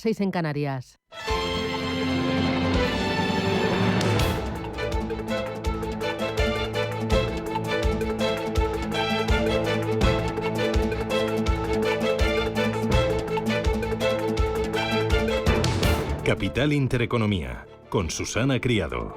6 en Canarias. Capital Intereconomía, con Susana Criado.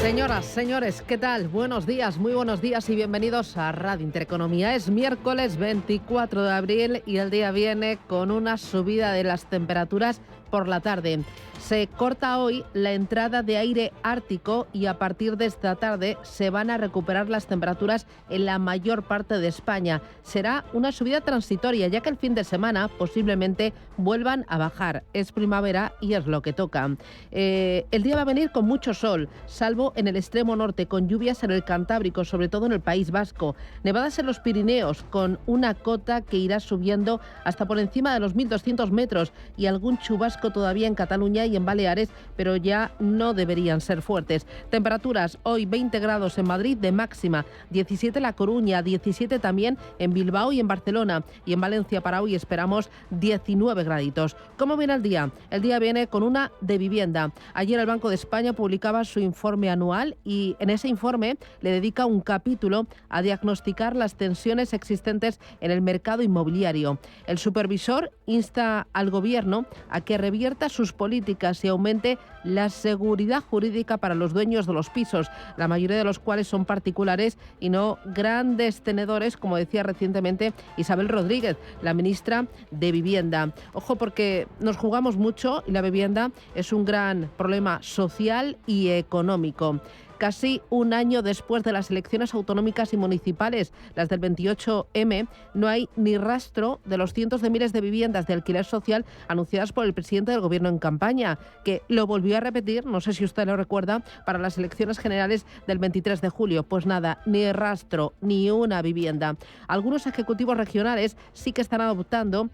Señoras, señores, ¿qué tal? Buenos días, muy buenos días y bienvenidos a Radio Intereconomía. Es miércoles 24 de abril y el día viene con una subida de las temperaturas por la tarde. Se corta hoy la entrada de aire ártico y a partir de esta tarde se van a recuperar las temperaturas en la mayor parte de España. Será una subida transitoria, ya que el fin de semana posiblemente vuelvan a bajar. Es primavera y es lo que toca. El día va a venir con mucho sol, salvo en el extremo norte, con lluvias en el Cantábrico, sobre todo en el País Vasco. Nevadas en los Pirineos, con una cota que irá subiendo hasta por encima de los 1.200 metros y algún chubasco todavía en Cataluña y en Baleares, pero ya no deberían ser fuertes. Temperaturas hoy 20 grados en Madrid de máxima, 17 en La Coruña, 17 también en Bilbao y en Barcelona, y en Valencia para hoy esperamos 19 graditos. ¿Cómo viene el día? El día viene con una de vivienda. Ayer el Banco de España publicaba su informe anual y en ese informe le dedica un capítulo a diagnosticar las tensiones existentes en el mercado inmobiliario. El supervisor insta al Gobierno a que revierta sus políticas y aumente la seguridad jurídica para los dueños de los pisos, la mayoría de los cuales son particulares y no grandes tenedores, como decía recientemente Isabel Rodríguez, la ministra de Vivienda. Ojo, porque nos jugamos mucho y la vivienda es un gran problema social y económico. Casi un año después de las elecciones autonómicas y municipales, las del 28M, no hay ni rastro de los cientos de miles de viviendas de alquiler social anunciadas por el presidente del Gobierno en campaña, que lo volvió a repetir, no sé si usted lo recuerda, para las elecciones generales del 23 de julio. Pues nada, ni rastro, ni una vivienda. Algunos ejecutivos regionales sí que están adoptando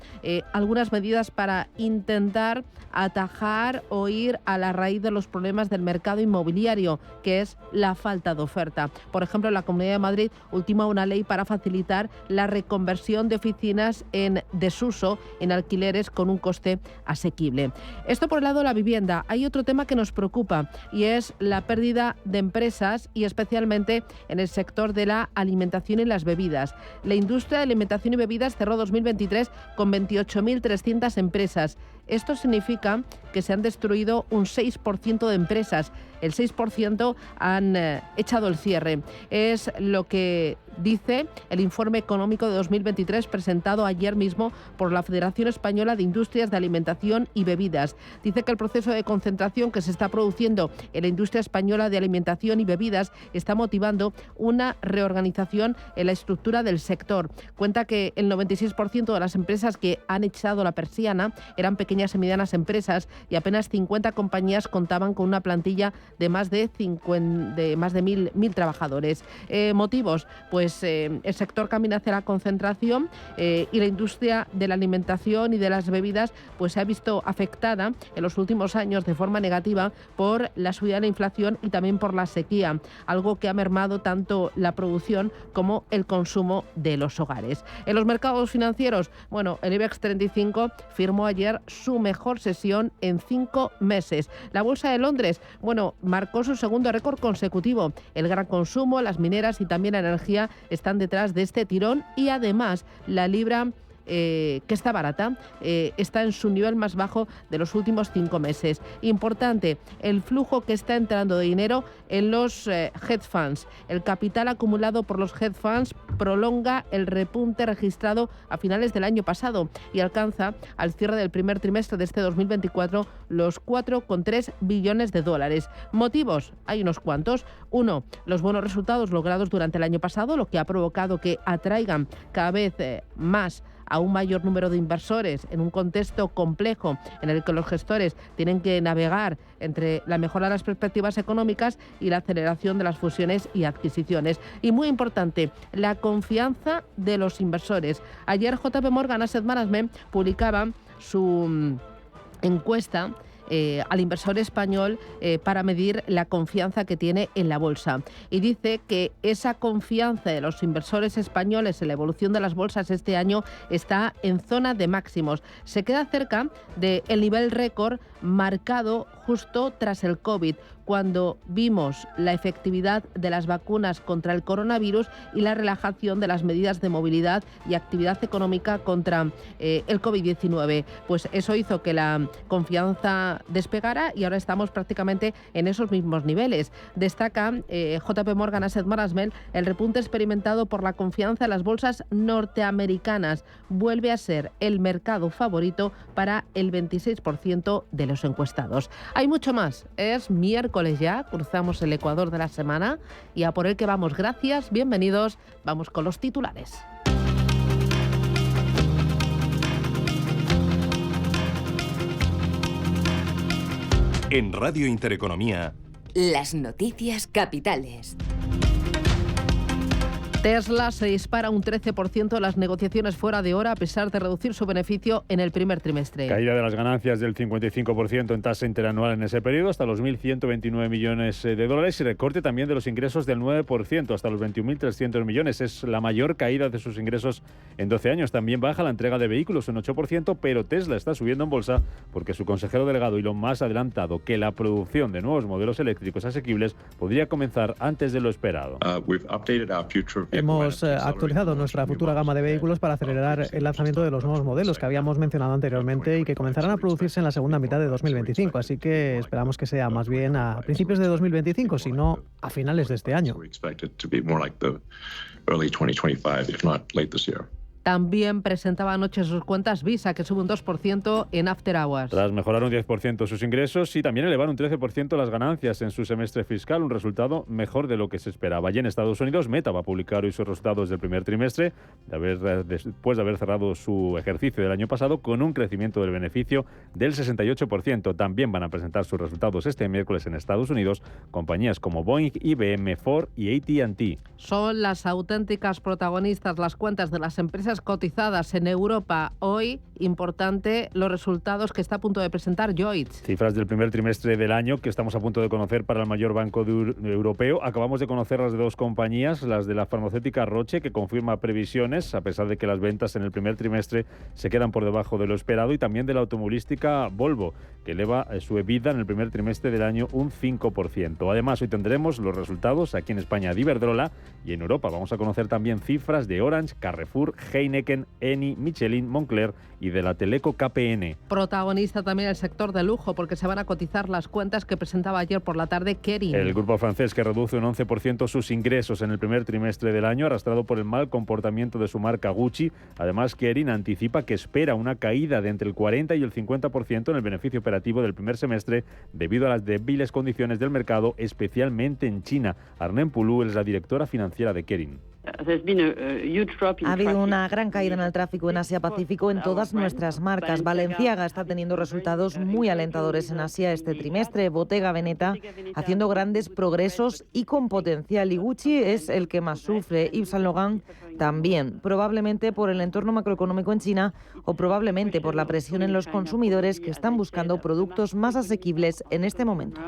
algunas medidas para intentar atajar o ir a la raíz de los problemas del mercado inmobiliario, que es la falta de oferta. Por ejemplo, la Comunidad de Madrid ultima una ley para facilitar la reconversión de oficinas en desuso en alquileres con un coste asequible. Esto por el lado de la vivienda. Hay otro tema que nos preocupa y es la pérdida de empresas y especialmente en el sector de la alimentación y las bebidas. La industria de alimentación y bebidas cerró 2023 con 28.300 empresas. Esto significa que se han destruido un 6% de empresas. El 6% han echado el cierre. Es lo que dice el informe económico de 2023 presentado ayer mismo por la Federación Española de Industrias de Alimentación y Bebidas. Dice que el proceso de concentración que se está produciendo en la industria española de alimentación y bebidas está motivando una reorganización en la estructura del sector. Cuenta que el 96% de las empresas que han echado la persiana eran pequeñas y medianas empresas y apenas 50 compañías contaban con una plantilla de más de 1.000 trabajadores. Motivos, pues el sector camina hacia la concentración y la industria de la alimentación y de las bebidas pues se ha visto afectada en los últimos años de forma negativa por la subida de la inflación y también por la sequía, algo que ha mermado tanto la producción como el consumo de los hogares. En los mercados financieros, bueno, el IBEX 35 firmó ayer su mejor sesión en 5 meses. La Bolsa de Londres, bueno, marcó su segundo récord consecutivo. El gran consumo, las mineras y también la energía están detrás de este tirón y además la libra que está barata, está en su nivel más bajo de los últimos 5 meses. Importante, el flujo que está entrando de dinero en los hedge funds. El capital acumulado por los hedge funds prolonga el repunte registrado a finales del año pasado y alcanza al cierre del primer trimestre de este 2024 los 4,3 billones de dólares. Motivos, hay unos cuantos. Uno, los buenos resultados logrados durante el año pasado, lo que ha provocado que atraigan cada vez más a un mayor número de inversores en un contexto complejo en el que los gestores tienen que navegar entre la mejora de las perspectivas económicas y la aceleración de las fusiones y adquisiciones. Y muy importante, la confianza de los inversores. Ayer JP Morgan Asset Management publicaba su encuesta al inversor español para medir la confianza que tiene en la bolsa. Y dice que esa confianza de los inversores españoles en la evolución de las bolsas este año está en zona de máximos. Se queda cerca del nivel récord marcado justo tras el COVID, cuando vimos la efectividad de las vacunas contra el coronavirus y la relajación de las medidas de movilidad y actividad económica contra el COVID-19. Pues eso hizo que la confianza despegara y ahora estamos prácticamente en esos mismos niveles. Destaca JP Morgan Asset Management el repunte experimentado por la confianza en las bolsas norteamericanas. Vuelve a ser el mercado favorito para el 26% de los encuestados. Hay mucho más. Es miércoles ya, cruzamos el ecuador de la semana y a por el que vamos. Gracias, bienvenidos. Vamos con los titulares. En Radio Intereconomía, las noticias capitales. Tesla se dispara un 13% en las negociaciones fuera de hora a pesar de reducir su beneficio en el primer trimestre. Caída de las ganancias del 55% en tasa interanual en ese periodo hasta los 1.129 millones de dólares y recorte también de los ingresos del 9% hasta los 21.300 millones. Es la mayor caída de sus ingresos en 12 años. También baja la entrega de vehículos un 8%, pero Tesla está subiendo en bolsa porque su consejero delegado Elon Musk ha adelantado que la producción de nuevos modelos eléctricos asequibles podría comenzar antes de lo esperado. Hemos actualizado nuestra futura gama de vehículos para acelerar el lanzamiento de los nuevos modelos que habíamos mencionado anteriormente y que comenzarán a producirse en la segunda mitad de 2025. Así que esperamos que sea más bien a principios de 2025, si no a finales de este año. También presentaba anoche sus cuentas Visa, que sube un 2% en After Hours. Tras mejorar un 10% sus ingresos y también elevar un 13% las ganancias en su semestre fiscal, un resultado mejor de lo que se esperaba. Y en Estados Unidos, Meta va a publicar hoy sus resultados del primer trimestre, después de haber cerrado su ejercicio del año pasado con un crecimiento del beneficio del 68%. También van a presentar sus resultados este miércoles en Estados Unidos compañías como Boeing, IBM, Ford y AT&T. Son las auténticas protagonistas las cuentas de las empresas cotizadas en Europa. Hoy, importante, los resultados que está a punto de presentar Lloyds. Cifras del primer trimestre del año que estamos a punto de conocer para el mayor banco europeo. Acabamos de conocer las de dos compañías, las de la farmacéutica Roche, que confirma previsiones, a pesar de que las ventas en el primer trimestre se quedan por debajo de lo esperado, y también de la automovilística Volvo, que eleva su EBITDA en el primer trimestre del año un 5%. Además, hoy tendremos los resultados aquí en España de Iberdrola, y en Europa vamos a conocer también cifras de Orange, Carrefour, Heineken, Eni, Michelin, Moncler y de la Teleco KPN. Protagonista también el sector de lujo, porque se van a cotizar las cuentas que presentaba ayer por la tarde Kering. El grupo francés, que reduce un 11% sus ingresos en el primer trimestre del año, arrastrado por el mal comportamiento de su marca Gucci. Además, Kering anticipa que espera una caída de entre el 40 y el 50% en el beneficio operativo del primer semestre debido a las débiles condiciones del mercado, especialmente en China. Arnhem Poulou es la directora financiera de Kering. Ha habido una gran caída en el tráfico en Asia-Pacífico en todas nuestras marcas. Balenciaga está teniendo resultados muy alentadores en Asia este trimestre. Bottega Veneta haciendo grandes progresos y con potencial. Y Gucci es el que más sufre. Yves Saint Laurent también, probablemente por el entorno macroeconómico en China o probablemente por la presión en los consumidores que están buscando productos más asequibles en este momento.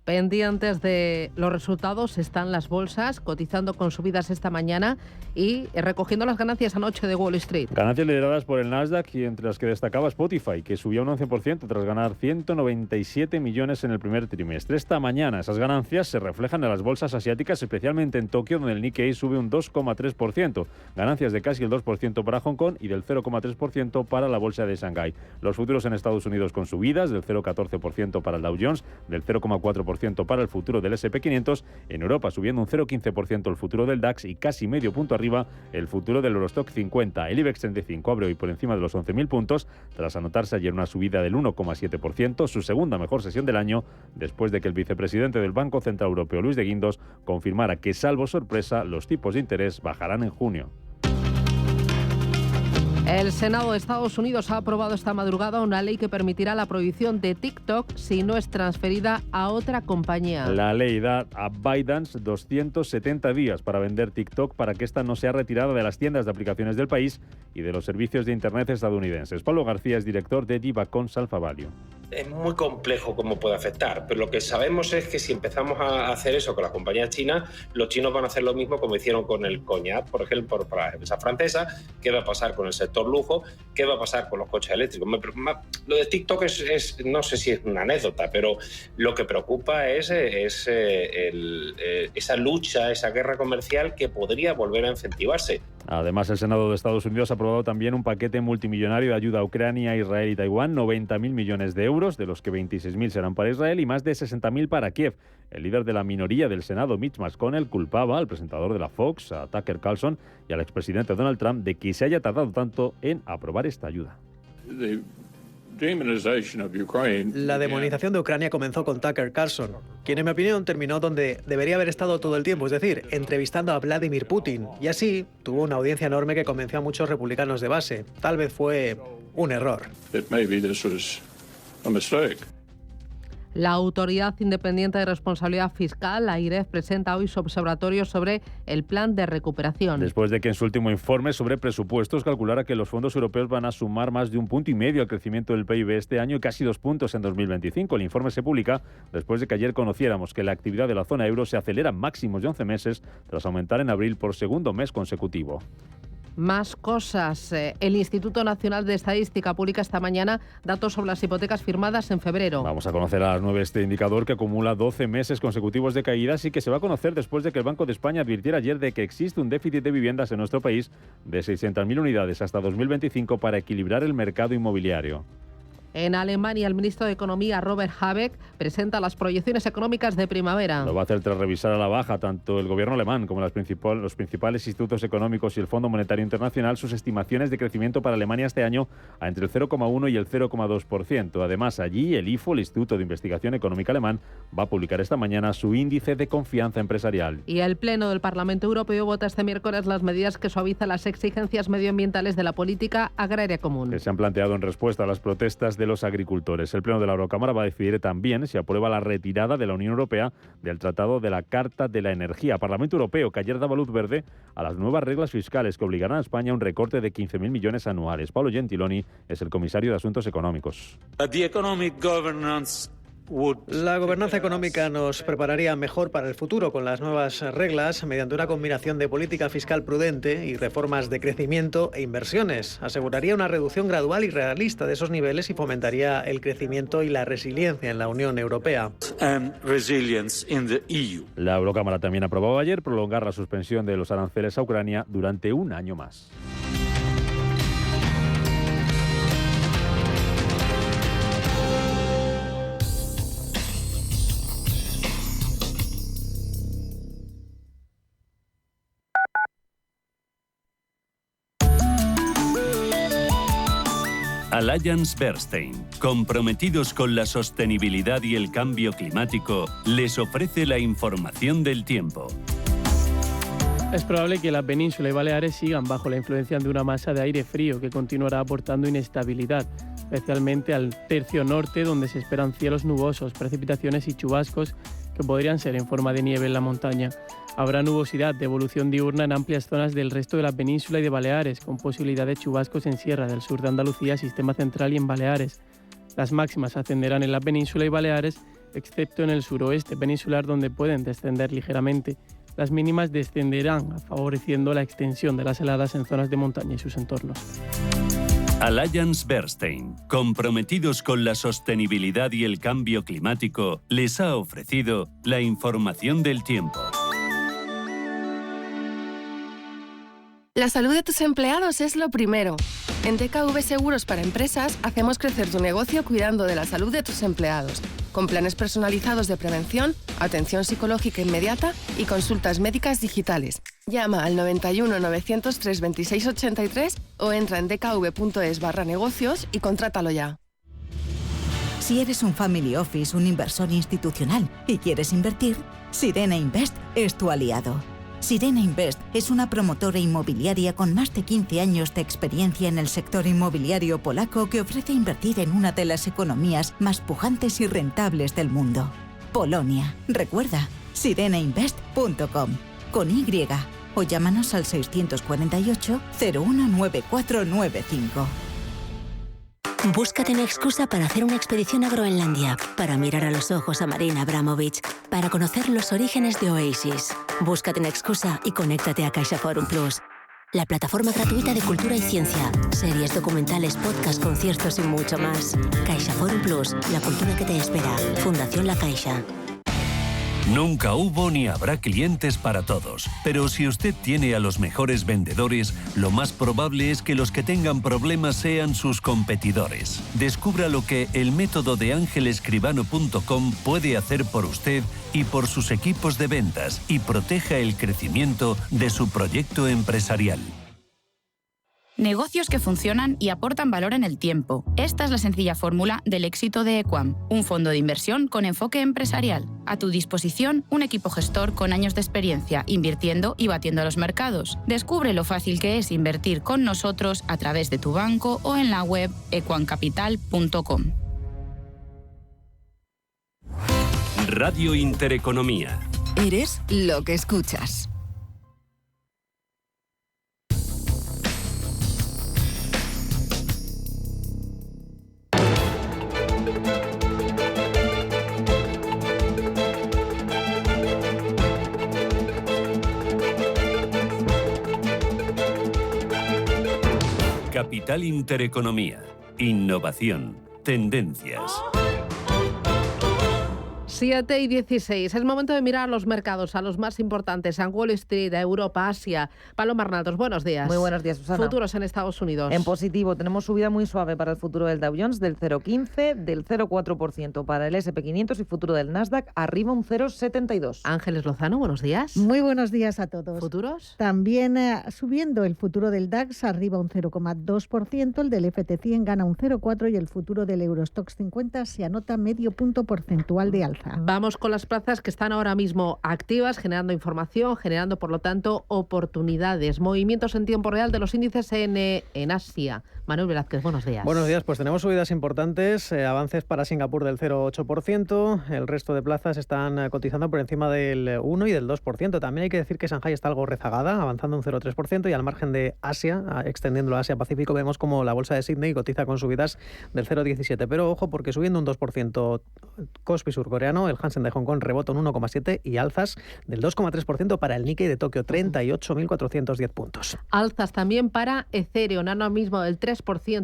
Pendientes de los resultados están las bolsas, cotizando con subidas esta mañana y recogiendo las ganancias anoche de Wall Street. Ganancias lideradas por el Nasdaq y entre las que destacaba Spotify, que subía un 11% tras ganar 197 millones en el primer trimestre. Esta mañana esas ganancias se reflejan en las bolsas asiáticas, especialmente en Tokio, donde el Nikkei sube un 2,3%. Ganancias de casi el 2% para Hong Kong y del 0,3% para la bolsa de Shanghái. Los futuros en Estados Unidos con subidas del 0,14% para el Dow Jones, del 0,4% para el futuro del S&P 500, en Europa subiendo un 0,15% el futuro del DAX y casi medio punto arriba el futuro del Eurostock 50. El IBEX 35 abre hoy por encima de los 11.000 puntos tras anotarse ayer una subida del 1,7%, su segunda mejor sesión del año, después de que el vicepresidente del Banco Central Europeo, Luis de Guindos, confirmara que, salvo sorpresa, los tipos de interés bajarán en junio. El Senado de Estados Unidos ha aprobado esta madrugada una ley que permitirá la prohibición de TikTok si no es transferida a otra compañía. La ley da a ByteDance 270 días para vender TikTok para que esta no sea retirada de las tiendas de aplicaciones del país y de los servicios de Internet estadounidenses. Pablo García es director de Divacons Alpha Value. Es muy complejo cómo puede afectar, pero lo que sabemos es que si empezamos a hacer eso con las compañías chinas, los chinos van a hacer lo mismo como hicieron con el cognac, por ejemplo, para la empresa francesa. ¿Qué va a pasar con el sector lujo? ¿Qué va a pasar con los coches eléctricos? Lo de TikTok es no sé si es una anécdota, pero lo que preocupa es esa lucha, esa guerra comercial que podría volver a incentivarse. Además, el Senado de Estados Unidos ha aprobado también un paquete multimillonario de ayuda a Ucrania, Israel y Taiwán, 90.000 millones de euros, de los que 26.000 serán para Israel y más de 60.000 para Kiev. El líder de la minoría del Senado, Mitch McConnell, culpaba al presentador de la Fox, a Tucker Carlson, y al expresidente Donald Trump de que se haya tardado tanto en aprobar esta ayuda. La demonización de Ucrania comenzó con Tucker Carlson, quien en mi opinión terminó donde debería haber estado todo el tiempo, es decir, entrevistando a Vladimir Putin, y así tuvo una audiencia enorme que convenció a muchos republicanos de base. Tal vez fue un error. La Autoridad Independiente de Responsabilidad Fiscal, la AIREF, presenta hoy su observatorio sobre el plan de recuperación. Después de que en su último informe sobre presupuestos calculara que los fondos europeos van a sumar más de 1,5 puntos al crecimiento del PIB este año y casi 2 puntos en 2025. El informe se publica después de que ayer conociéramos que la actividad de la zona euro se acelera máximos de 11 meses tras aumentar en abril por segundo mes consecutivo. Más cosas. El Instituto Nacional de Estadística publica esta mañana datos sobre las hipotecas firmadas en febrero. Vamos a conocer a las 9 este indicador que acumula 12 meses consecutivos de caídas y que se va a conocer después de que el Banco de España advirtiera ayer de que existe un déficit de viviendas en nuestro país de 600.000 unidades hasta 2025 para equilibrar el mercado inmobiliario. En Alemania, el ministro de Economía, Robert Habeck, presenta las proyecciones económicas de primavera. Lo va a hacer tras revisar a la baja tanto el gobierno alemán como los principales institutos económicos y el Fondo Monetario Internacional sus estimaciones de crecimiento para Alemania este año a entre el 0,1 y el 0,2%. Además, allí el IFO, el Instituto de Investigación Económica Alemán, va a publicar esta mañana su índice de confianza empresarial. Y el Pleno del Parlamento Europeo vota este miércoles las medidas que suavizan las exigencias medioambientales de la política agraria común. Que se han planteado en respuesta a las protestas de los agricultores. El Pleno de la Eurocámara va a decidir también si aprueba la retirada de la Unión Europea del Tratado de la Carta de la Energía. Parlamento Europeo, que ayer daba luz verde a las nuevas reglas fiscales que obligarán a España a un recorte de 15.000 millones anuales. Paolo Gentiloni es el comisario de Asuntos Económicos. La gobernanza económica nos prepararía mejor para el futuro con las nuevas reglas mediante una combinación de política fiscal prudente y reformas de crecimiento e inversiones. Aseguraría una reducción gradual y realista de esos niveles y fomentaría el crecimiento y la resiliencia en la Unión Europea. La Eurocámara también aprobó ayer prolongar la suspensión de los aranceles a Ucrania durante un año más. Allianz Bernstein, comprometidos con la sostenibilidad y el cambio climático, les ofrece la información del tiempo. Es probable que la península y Baleares sigan bajo la influencia de una masa de aire frío que continuará aportando inestabilidad, especialmente al tercio norte, donde se esperan cielos nubosos, precipitaciones y chubascos que podrían ser en forma de nieve en la montaña. Habrá nubosidad de evolución diurna en amplias zonas del resto de la península y de Baleares, con posibilidad de chubascos en Sierra del Sur de Andalucía, Sistema Central y en Baleares. Las máximas ascenderán en la península y Baleares, excepto en el suroeste peninsular, donde pueden descender ligeramente. Las mínimas descenderán, favoreciendo la extensión de las heladas en zonas de montaña y sus entornos. Allianz Bernstein, comprometidos con la sostenibilidad y el cambio climático, les ha ofrecido la información del tiempo. La salud de tus empleados es lo primero. En DKV Seguros para Empresas hacemos crecer tu negocio cuidando de la salud de tus empleados, con planes personalizados de prevención, atención psicológica inmediata y consultas médicas digitales. Llama al 91 903 26 83 o entra en dkv.es/negocios y contrátalo ya. Si eres un family office, un inversor institucional y quieres invertir, Sirena Invest es tu aliado. Sirena Invest es una promotora inmobiliaria con más de 15 años de experiencia en el sector inmobiliario polaco que ofrece invertir en una de las economías más pujantes y rentables del mundo. Polonia. Recuerda, sirenainvest.com. Con Y. O llámanos al 648 019495. Búscate una excusa para hacer una expedición a Groenlandia, para mirar a los ojos a Marina Abramovich, para conocer los orígenes de Oasis. Búscate una excusa y conéctate a CaixaForum Plus, la plataforma gratuita de cultura y ciencia, series, documentales, podcasts, conciertos y mucho más. CaixaForum Plus, la cultura que te espera. Fundación La Caixa. Nunca hubo ni habrá clientes para todos, pero si usted tiene a los mejores vendedores, lo más probable es que los que tengan problemas sean sus competidores. Descubra lo que el método de angelescribano.com puede hacer por usted y por sus equipos de ventas y proteja el crecimiento de su proyecto empresarial. Negocios que funcionan y aportan valor en el tiempo. Esta es la sencilla fórmula del éxito de Equam, un fondo de inversión con enfoque empresarial. A tu disposición, un equipo gestor con años de experiencia invirtiendo y batiendo los mercados. Descubre lo fácil que es invertir con nosotros a través de tu banco o en la web equamcapital.com. Radio Intereconomía. Eres lo que escuchas. Capital Intereconomía. Innovación. Tendencias. 7:16. Es momento de mirar a los mercados, a los más importantes, a Wall Street, a Europa, Asia. Paloma Arnaldos, buenos días. Muy buenos días, Susana. Futuros en Estados Unidos. En positivo, tenemos subida muy suave para el futuro del Dow Jones del 0,15, del 0,4% para el S&P 500 y futuro del Nasdaq arriba un 0,72. Ángeles Lozano, buenos días. Muy buenos días a todos. ¿Futuros? También subiendo el futuro del DAX arriba un 0,2%, el del FT100 gana un 0,4% y el futuro del Eurostoxx 50 se anota medio punto porcentual de alza. Vamos con las plazas que están ahora mismo activas, generando información, generando, por lo tanto, oportunidades. Movimientos en tiempo real de los índices en Asia. Manuel Velázquez, buenos días. Buenos días, pues tenemos subidas importantes, avances para Singapur del 0,8%, el resto de plazas están cotizando por encima del 1 y del 2%. También hay que decir que Shanghái está algo rezagada, avanzando un 0,3% y al margen de Asia, extendiéndolo a Asia-Pacífico, vemos como la bolsa de Sydney cotiza con subidas del 0,17%. Pero ojo, porque subiendo un 2% Kospi surcoreano, el Hansen de Hong Kong rebota un 1,7% y alzas del 2,3% para el Nikkei de Tokio, 38.410 puntos. Alzas también para Ethereum, ahora mismo del 3%,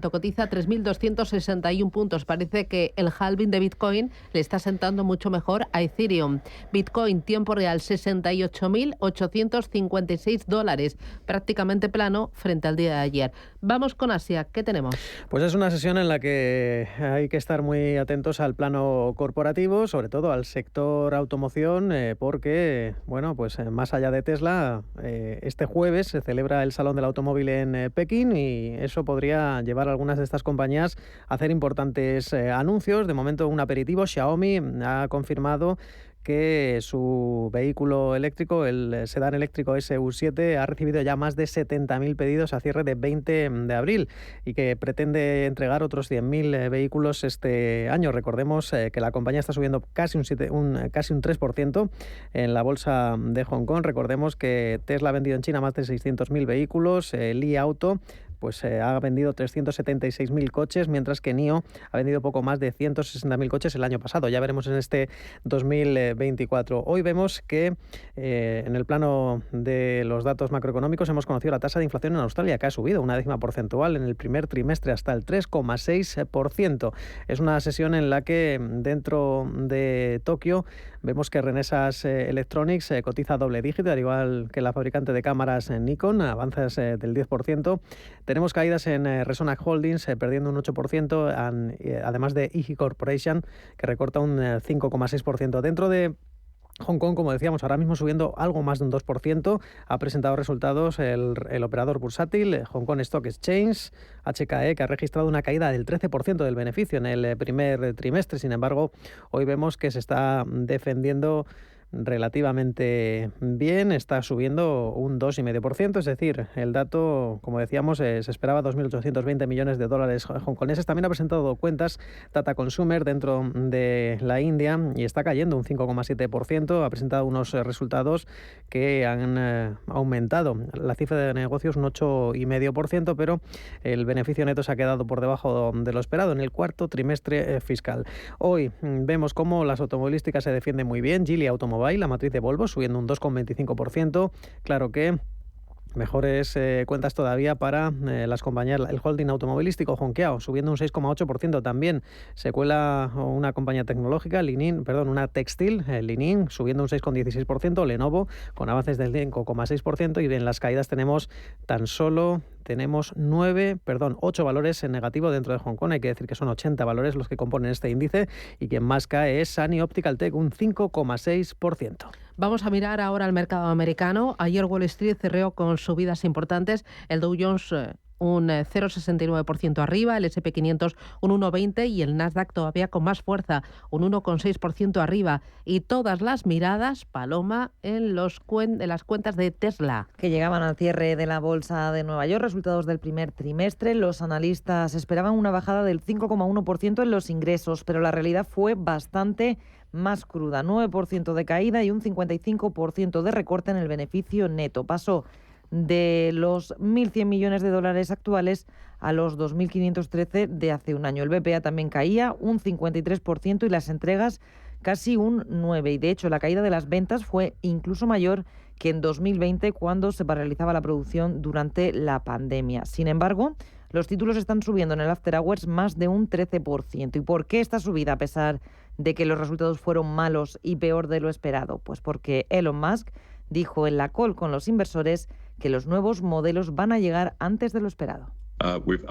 cotiza 3.261 puntos. Parece que el halving de Bitcoin le está sentando mucho mejor a Ethereum. Bitcoin, tiempo real, $68.856, prácticamente plano frente al día de ayer. Vamos con Asia, ¿qué tenemos? Pues es una sesión en la que hay que estar muy atentos al plano corporativo, sobre todo al sector automoción, porque, bueno, pues más allá de Tesla, este jueves se celebra el Salón del Automóvil en Pekín y eso podría llevar a algunas de estas compañías a hacer importantes anuncios. De momento, un aperitivo. Xiaomi ha confirmado que su vehículo eléctrico, el sedán eléctrico SU7, ha recibido ya más de 70.000 pedidos a cierre de 20 de abril y que pretende entregar otros 100.000 vehículos este año. Recordemos que la compañía está subiendo casi un 3% en la bolsa de Hong Kong. Recordemos que Tesla ha vendido en China más de 600.000 vehículos, Li Auto pues ha vendido 376.000 coches, mientras que NIO ha vendido poco más de 160.000 coches el año pasado. Ya veremos en este 2024. Hoy vemos que en el plano de los datos macroeconómicos hemos conocido la tasa de inflación en Australia, que ha subido una décima porcentual en el primer trimestre hasta el 3,6%. Es una sesión en la que dentro de Tokio vemos que Renesas Electronics cotiza doble dígito, al igual que la fabricante de cámaras Nikon, avanzas del 10%. Tenemos caídas en Resonac Holdings, perdiendo un 8%, además de IG Corporation, que recorta un 5,6%. Dentro de Hong Kong, como decíamos, ahora mismo subiendo algo más de un 2%, ha presentado resultados el operador bursátil Hong Kong Stock Exchange, HKE, que ha registrado una caída del 13% del beneficio en el primer trimestre. Sin embargo, hoy vemos que se está defendiendo relativamente bien, está subiendo un 2,5%, es decir, el dato, como decíamos, se esperaba 2.820 millones de dólares hongkoneses. También ha presentado cuentas Tata Consumer dentro de la India y está cayendo un 5,7%, ha presentado unos resultados que han aumentado la cifra de negocios un 8,5%, pero el beneficio neto se ha quedado por debajo de lo esperado en el cuarto trimestre fiscal. Hoy vemos cómo las automovilísticas se defienden muy bien. Geely Automobile, la matriz de Volvo, subiendo un 2,25%. Claro que mejores cuentas todavía para las compañías, el holding automovilístico Hongqiao, subiendo un 6,8% también. Se cuela una compañía tecnológica, una textil, Li-Ning, subiendo un 6,16%, Lenovo con avances del 5,6%, y en las caídas tenemos 8 valores en negativo dentro de Hong Kong. Hay que decir que son 80 valores los que componen este índice, y quien más cae es Sunny Optical Tech, un 5,6%. Vamos a mirar ahora al mercado americano. Ayer Wall Street cerró con subidas importantes. El Dow Jones un 0,69% arriba, el S&P 500 un 1,20% y el Nasdaq todavía con más fuerza, un 1,6% arriba. Y todas las miradas, Paloma, en las cuentas de Tesla, que llegaban al cierre de la bolsa de Nueva York. Resultados del primer trimestre. Los analistas esperaban una bajada del 5,1% en los ingresos, pero la realidad fue bastante más cruda. 9% de caída y un 55% de recorte en el beneficio neto. Pasó de los 1.100 millones de dólares actuales a los 2.513 de hace un año. El BPA también caía un 53% y las entregas casi un 9%. Y de hecho, la caída de las ventas fue incluso mayor que en 2020, cuando se paralizaba la producción durante la pandemia. Sin embargo, los títulos están subiendo en el After Hours más de un 13%. ¿Y por qué esta subida a pesar de que los resultados fueron malos y peor de lo esperado? Pues porque Elon Musk dijo en la call con los inversores que los nuevos modelos van a llegar antes de lo esperado. Dice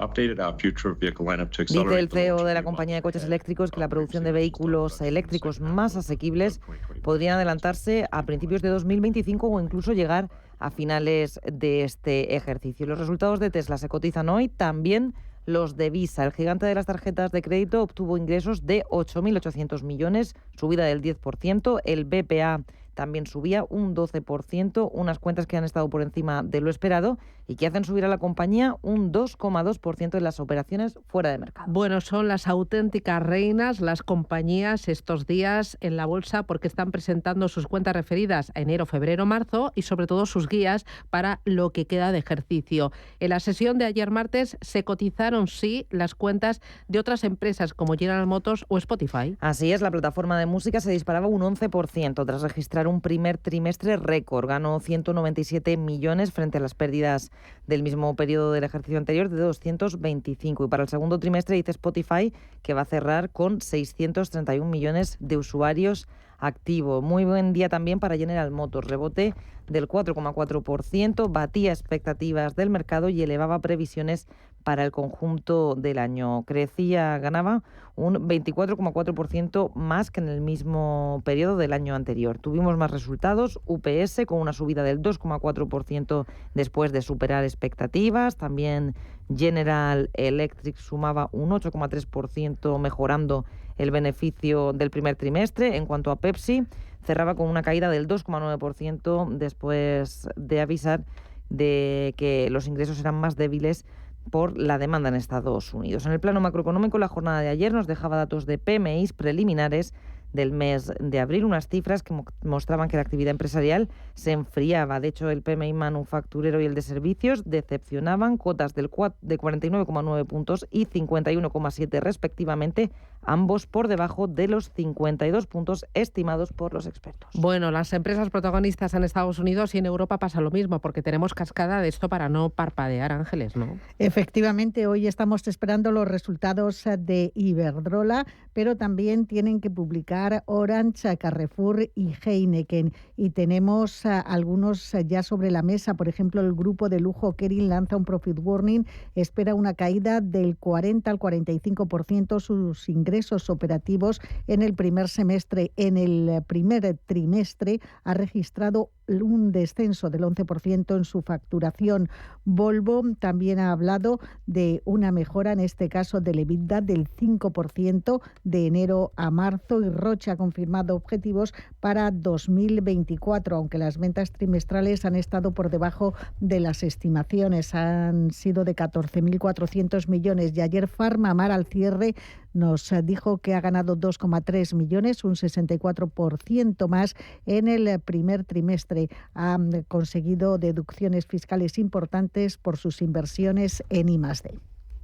el CEO de la compañía de coches eléctricos que la producción de vehículos eléctricos más asequibles podrían adelantarse a principios de 2025 o incluso llegar a finales de este ejercicio. Los resultados de Tesla se cotizan hoy, también los de Visa. El gigante de las tarjetas de crédito obtuvo ingresos de 8.800 millones, subida del 10%. El BPA también subía un 12%, unas cuentas que han estado por encima de lo esperado y que hacen subir a la compañía un 2,2% en las operaciones fuera de mercado. Bueno, son las auténticas reinas las compañías estos días en la bolsa, porque están presentando sus cuentas referidas a enero, febrero, marzo y sobre todo sus guías para lo que queda de ejercicio. En la sesión de ayer martes se cotizaron, sí, las cuentas de otras empresas como General Motors o Spotify. Así es, la plataforma de música se disparaba un 11% tras registrar un primer trimestre récord. Ganó 197 millones frente a las pérdidas del mismo periodo del ejercicio anterior de 225. Y para el segundo trimestre dice Spotify que va a cerrar con 631 millones de usuarios activos. Muy buen día también para General Motors. Rebote del 4,4%, batía expectativas del mercado y elevaba previsiones para el conjunto del año. Ganaba un 24,4% más que en el mismo periodo del año anterior. Tuvimos más resultados. UPS con una subida del 2,4% después de superar expectativas. También General Electric sumaba un 8,3%, mejorando el beneficio del primer trimestre. En cuanto a Pepsi, cerraba con una caída del 2,9% después de avisar de que los ingresos eran más débiles por la demanda en Estados Unidos. En el plano macroeconómico, la jornada de ayer nos dejaba datos de PMIs preliminares del mes de abril, unas cifras que mostraban que la actividad empresarial se enfriaba. De hecho, el PMI manufacturero y el de servicios decepcionaban, cotas de 49,9 puntos y 51,7 respectivamente, ambos por debajo de los 52 puntos estimados por los expertos. Bueno, las empresas protagonistas en Estados Unidos y en Europa pasa lo mismo, porque tenemos cascada de esto para no parpadear, Ángeles, ¿no? Efectivamente, hoy estamos esperando los resultados de Iberdrola, pero también tienen que publicar Orange, Carrefour y Heineken. Y tenemos algunos ya sobre la mesa. Por ejemplo, el grupo de lujo Kering lanza un profit warning, espera una caída del 40 al 45% sus ingresos ingresos operativos en el primer semestre. En el primer trimestre ha registrado un descenso del 11% en su facturación. Volvo también ha hablado de una mejora, en este caso del EBITDA, del 5% de enero a marzo, y Roche ha confirmado objetivos para 2024, aunque las ventas trimestrales han estado por debajo de las estimaciones. Han sido de 14.400 millones y ayer PharmaMar al cierre nos dijo que ha ganado 2,3 millones, un 64% más en el primer trimestre. Ha conseguido deducciones fiscales importantes por sus inversiones en I+D.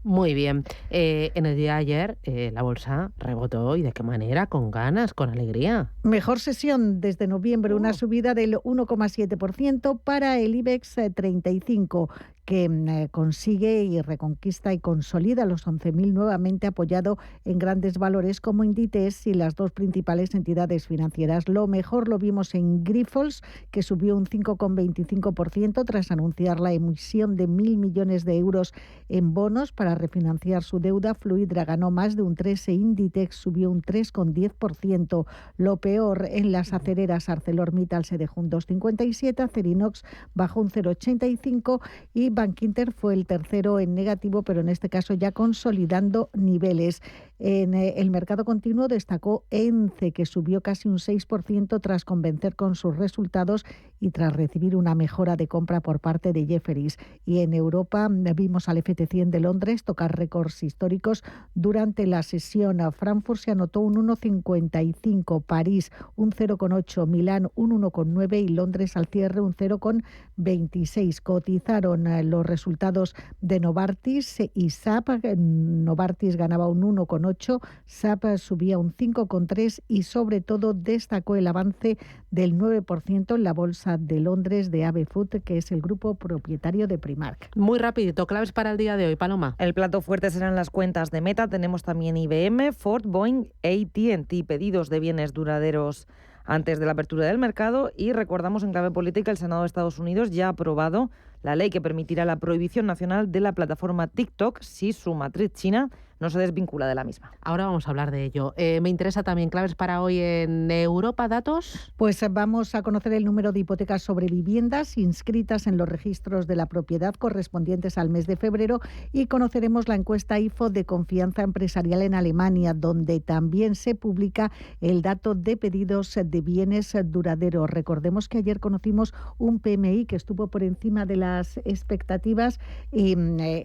Muy bien. En el día de ayer la bolsa rebotó, ¿y de qué manera? Con ganas, con alegría. Mejor sesión desde noviembre, una subida del 1,7% para el IBEX 35, que consigue y reconquista y consolida los 11.000, nuevamente apoyado en grandes valores como Inditex y las dos principales entidades financieras. Lo mejor lo vimos en Grifols, que subió un 5,25% tras anunciar la emisión de 1.000 millones de euros en bonos para refinanciar su deuda. Fluidra ganó más de un 3% e Inditex subió un 3,10%. Lo peor en las acereras, ArcelorMittal se dejó un 2,57%, Acerinox bajó un 0,85% y Bankinter fue el tercero en negativo, pero en este caso ya consolidando niveles. En el mercado continuo destacó ENCE, que subió casi un 6% tras convencer con sus resultados y tras recibir una mejora de compra por parte de Jefferies. Y en Europa vimos al FT100 de Londres tocar récords históricos durante la sesión. A Frankfurt se anotó un 1,55, París un 0,8, Milán un 1,9 y Londres al cierre un 0,26. Cotizaron los resultados de Novartis y SAP. Novartis ganaba un 1,8, SAP subía un 5,3 y sobre todo destacó el avance del 9% en la bolsa de Londres de AB Food, que es el grupo propietario de Primark. Muy rapidito, claves para el día de hoy, Paloma. El plato fuerte serán las cuentas de Meta. Tenemos también IBM, Ford, Boeing, AT&T, pedidos de bienes duraderos antes de la apertura del mercado. Y recordamos, en clave política, el Senado de Estados Unidos ya ha aprobado la ley que permitirá la prohibición nacional de la plataforma TikTok si su matriz china no se desvincula de la misma. Ahora vamos a hablar de ello. Me interesa también claves para hoy en Europa, datos. Pues vamos a conocer el número de hipotecas sobre viviendas inscritas en los registros de la propiedad correspondientes al mes de febrero y conoceremos la encuesta IFO de confianza empresarial en Alemania, donde también se publica el dato de pedidos de bienes duraderos. Recordemos que ayer conocimos un PMI que estuvo por encima de las expectativas y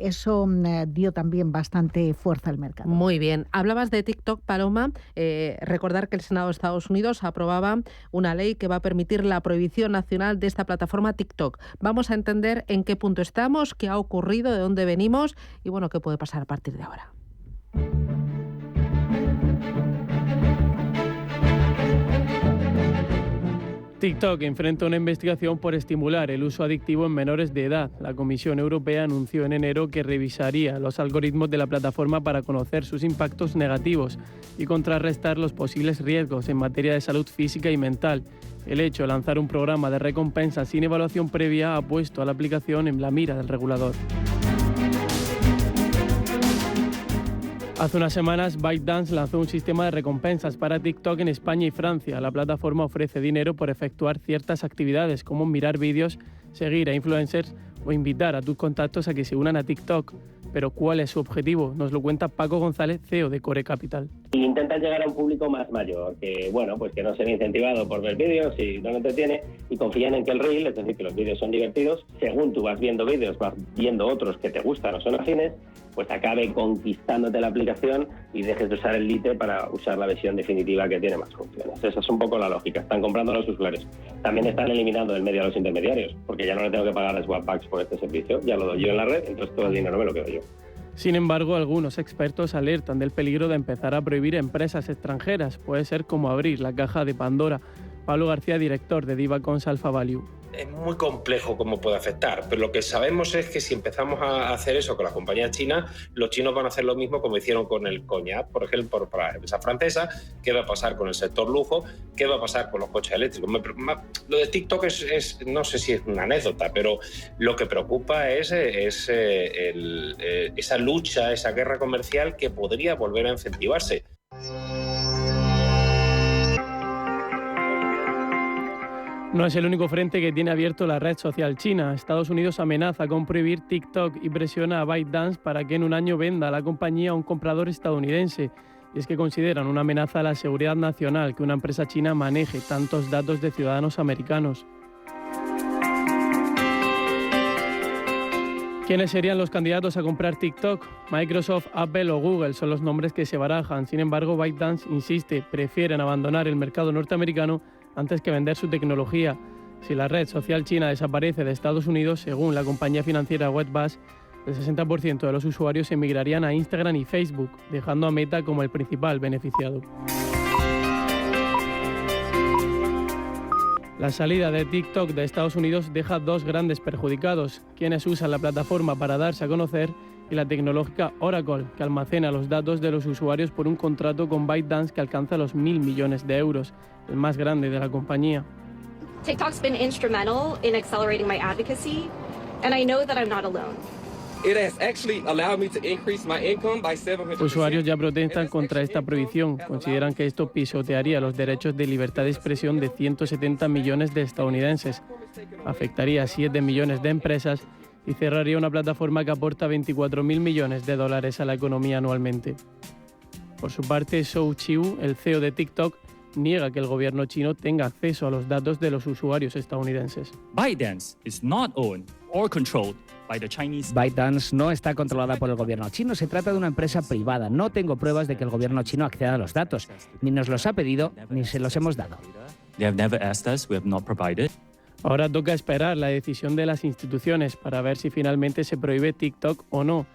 eso dio también bastante fuerza al mercado. Muy bien. Hablabas de TikTok, Paloma. Recordar que el Senado de Estados Unidos aprobaba una ley que va a permitir la prohibición nacional de esta plataforma TikTok. Vamos a entender en qué punto estamos, qué ha ocurrido, de dónde venimos y bueno, qué puede pasar a partir de ahora. TikTok enfrenta una investigación por estimular el uso adictivo en menores de edad. La Comisión Europea anunció en enero que revisaría los algoritmos de la plataforma para conocer sus impactos negativos y contrarrestar los posibles riesgos en materia de salud física y mental. El hecho de lanzar un programa de recompensa sin evaluación previa ha puesto a la aplicación en la mira del regulador. Hace unas semanas, ByteDance lanzó un sistema de recompensas para TikTok en España y Francia. La plataforma ofrece dinero por efectuar ciertas actividades como mirar vídeos, seguir a influencers o invitar a tus contactos a que se unan a TikTok. Pero ¿cuál es su objetivo? Nos lo cuenta Paco González, CEO de Core Capital. Intentan llegar a un público más mayor, que bueno, pues que no se ve incentivado por ver vídeos y no lo entretiene, y confían en que el reel, es decir, que los vídeos son divertidos, según tú vas viendo vídeos, vas viendo otros que te gustan o son afines, pues acabe conquistándote la aplicación y dejes de usar el Lite para usar la versión definitiva que tiene más funciones. Esa es un poco la lógica. Están comprando a los usuarios. También están eliminando del medio a los intermediarios, porque ya no le tengo que pagar a Swapbacks por este servicio. Ya lo doy yo en la red, entonces todo el dinero me lo quedo yo. Sin embargo, algunos expertos alertan del peligro de empezar a prohibir empresas extranjeras. Puede ser como abrir la caja de Pandora. Pablo García, director de Divacons Alpha Value. Es muy complejo cómo puede afectar, pero lo que sabemos es que si empezamos a hacer eso con la compañía china, los chinos van a hacer lo mismo como hicieron con el coñac, por ejemplo, para la empresa francesa. ¿Qué va a pasar con el sector lujo? ¿Qué va a pasar con los coches eléctricos? Lo de TikTok es no sé si es una anécdota, pero lo que preocupa es esa lucha, esa guerra comercial que podría volver a incentivarse. No es el único frente que tiene abierto la red social china. Estados Unidos amenaza con prohibir TikTok y presiona a ByteDance para que en un año venda a la compañía a un comprador estadounidense. Y es que consideran una amenaza a la seguridad nacional que una empresa china maneje tantos datos de ciudadanos americanos. ¿Quiénes serían los candidatos a comprar TikTok? Microsoft, Apple o Google son los nombres que se barajan. Sin embargo, ByteDance insiste, prefieren abandonar el mercado norteamericano antes que vender su tecnología. Si la red social china desaparece de Estados Unidos, según la compañía financiera Webbass, el 60% de los usuarios emigrarían a Instagram y Facebook, dejando a Meta como el principal beneficiado. La salida de TikTok de Estados Unidos deja dos grandes perjudicados, quienes usan la plataforma para darse a conocer y la tecnológica Oracle, que almacena los datos de los usuarios por un contrato con ByteDance que alcanza los 1.000 millones de euros, el más grande de la compañía. TikTok's been instrumental in accelerating my advocacy, and I know that I'm not alone. It has actually allowed me to increase my income by 700%. Usuarios ya protestan contra esta prohibición. Consideran que esto pisotearía los derechos de libertad de expresión de 170 millones de estadounidenses, afectaría a 7 millones de empresas y cerraría una plataforma que aporta 24.000 millones de dólares a la economía anualmente. Por su parte, Shou Qiu, el CEO de TikTok, niega que el gobierno chino tenga acceso a los datos de los usuarios estadounidenses. ByteDance is not owned or controlled by the Chinese. ByteDance no está controlada por el gobierno chino, se trata de una empresa privada. No tengo pruebas de que el gobierno chino acceda a los datos. Ni nos los ha pedido, ni se los hemos dado. They have never asked us, we have not provided. Ahora toca esperar la decisión de las instituciones para ver si finalmente se prohíbe TikTok o no,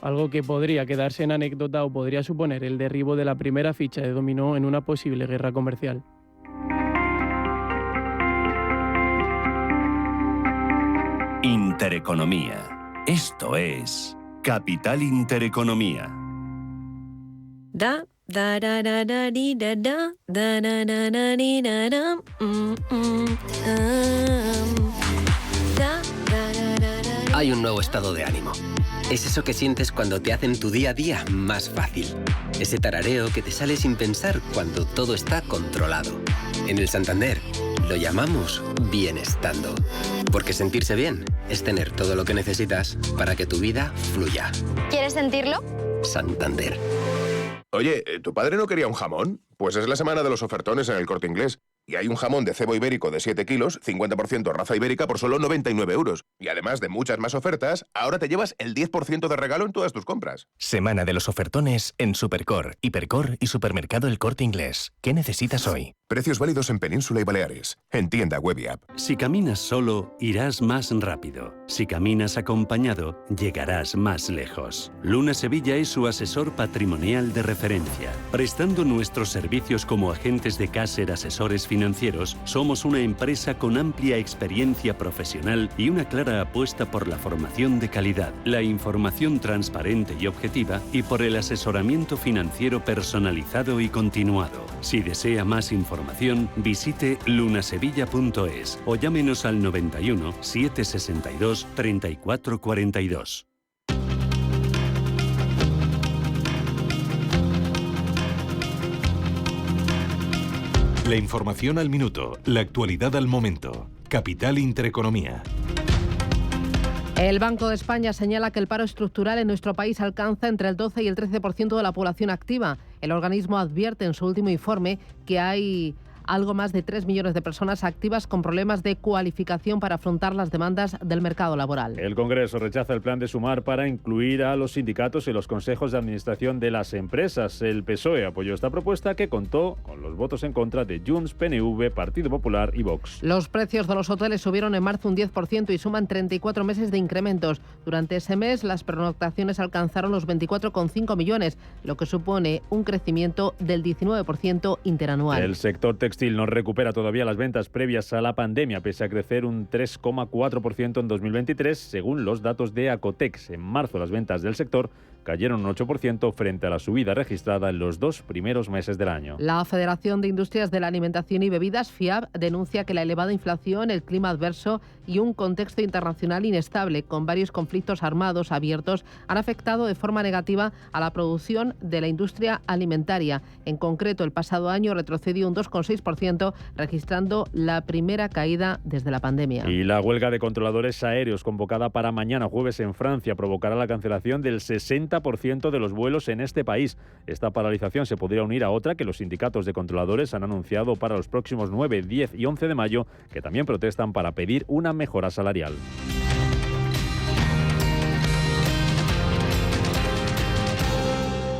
algo que podría quedarse en anécdota o podría suponer el derribo de la primera ficha de dominó en una posible guerra comercial. Intereconomía. Esto es Capital Intereconomía. Da da da da da di da da da da da da di da da Hay un nuevo estado de ánimo. Es eso que sientes cuando te hacen tu día a día más fácil. Ese tarareo que te sale sin pensar cuando todo está controlado. En el Santander lo llamamos bienestando. Porque sentirse bien es tener todo lo que necesitas para que tu vida fluya. ¿Quieres sentirlo? Santander. Oye, ¿tu padre no quería un jamón? Pues es la semana de los ofertones en el Corte Inglés. Y hay un jamón de cebo ibérico de 7 kilos, 50% raza ibérica, por solo 99 euros. Y además de muchas más ofertas, ahora te llevas el 10% de regalo en todas tus compras. Semana de los ofertones en Supercor, Hipercor y Supermercado El Corte Inglés. ¿Qué necesitas hoy? Precios válidos en Península y Baleares. En tienda web y app. Si caminas solo, irás más rápido. Si caminas acompañado, llegarás más lejos. Luna Sevilla es su asesor patrimonial de referencia. Prestando nuestros servicios como agentes de Caser Asesores Financieros, somos una empresa con amplia experiencia profesional y una clara apuesta por la formación de calidad, la información transparente y objetiva y por el asesoramiento financiero personalizado y continuado. Si desea más información, visite lunasevilla.es o llámenos al 91 762 3442. La información al minuto, la actualidad al momento. Capital Intereconomía. El Banco de España señala que el paro estructural en nuestro país alcanza entre el 12 y el 13% de la población activa. El organismo advierte en su último informe que hay algo más de 3 millones de personas activas con problemas de cualificación para afrontar las demandas del mercado laboral. El Congreso rechaza el plan de Sumar para incluir a los sindicatos en los consejos de administración de las empresas. El PSOE apoyó esta propuesta que contó con los votos en contra de Junts, PNV, Partido Popular y Vox. Los precios de los hoteles subieron en marzo un 10% y suman 34 meses de incrementos. Durante ese mes, las pernoctaciones alcanzaron los 24,5 millones, lo que supone un crecimiento del 19% interanual. El sector textil no recupera todavía las ventas previas a la pandemia, pese a crecer un 3,4% en 2023, según los datos de Acotex. En marzo, las ventas del sector cayeron un 8% frente a la subida registrada en los 2 primeros meses del año. La Federación de Industrias de la Alimentación y Bebidas, FIAB, denuncia que la elevada inflación, el clima adverso y un contexto internacional inestable, con varios conflictos armados abiertos, han afectado de forma negativa a la producción de la industria alimentaria. En concreto, el pasado año retrocedió un 2,6%, registrando la primera caída desde la pandemia. Y la huelga de controladores aéreos convocada para mañana jueves en Francia provocará la cancelación del 60% de los vuelos en este país. Esta paralización se podría unir a otra que los sindicatos de controladores han anunciado para los próximos 9, 10 y 11 de mayo, que también protestan para pedir una mejora salarial.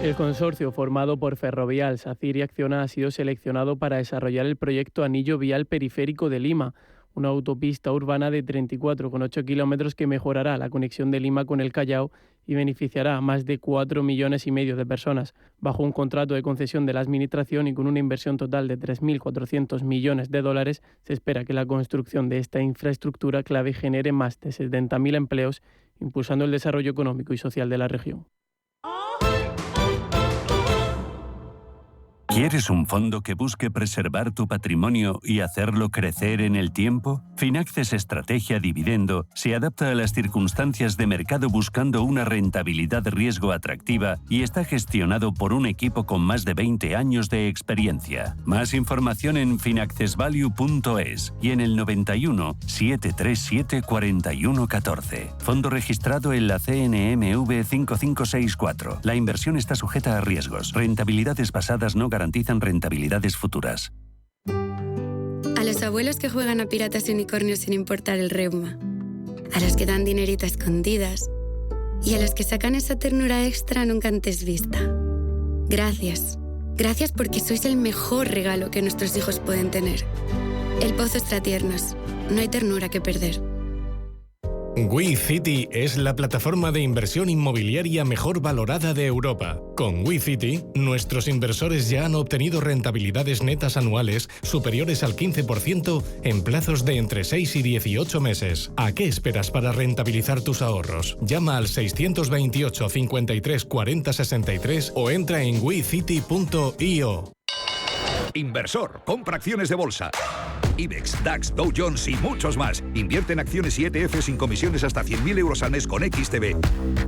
El consorcio formado por Ferrovial, SACIR y Acciona ha sido seleccionado para desarrollar el proyecto Anillo Vial Periférico de Lima, una autopista urbana de 34,8 kilómetros que mejorará la conexión de Lima con el Callao y beneficiará a más de 4,5 millones de personas. Bajo un contrato de concesión de la Administración y con una inversión total de 3.400 millones de dólares, se espera que la construcción de esta infraestructura clave genere más de 70.000 empleos, impulsando el desarrollo económico y social de la región. ¿Quieres un fondo que busque preservar tu patrimonio y hacerlo crecer en el tiempo? Finaxes Estrategia Dividendo se adapta a las circunstancias de mercado buscando una rentabilidad riesgo atractiva y está gestionado por un equipo con más de 20 años de experiencia. Más información en finaccesvalue.es y en el 91 737 4114. Fondo registrado en la CNMV 5564. La inversión está sujeta a riesgos. Rentabilidades pasadas no garantizan rentabilidades futuras. A los abuelos que juegan a piratas y unicornios sin importar el reuma, a los que dan dinerito a escondidas y a los que sacan esa ternura extra nunca antes vista. Gracias. Gracias porque sois el mejor regalo que nuestros hijos pueden tener. El Pozo Extratiernos. No hay ternura que perder. WeCity es la plataforma de inversión inmobiliaria mejor valorada de Europa. Con WeCity, nuestros inversores ya han obtenido rentabilidades netas anuales superiores al 15% en plazos de entre 6 y 18 meses. ¿A qué esperas para rentabilizar tus ahorros? Llama al 628 53 40 63 o entra en wecity.io. Inversor, compra acciones de bolsa. IBEX, DAX, Dow Jones y muchos más. Invierte en acciones y ETF sin comisiones hasta 100.000 euros al mes con XTB.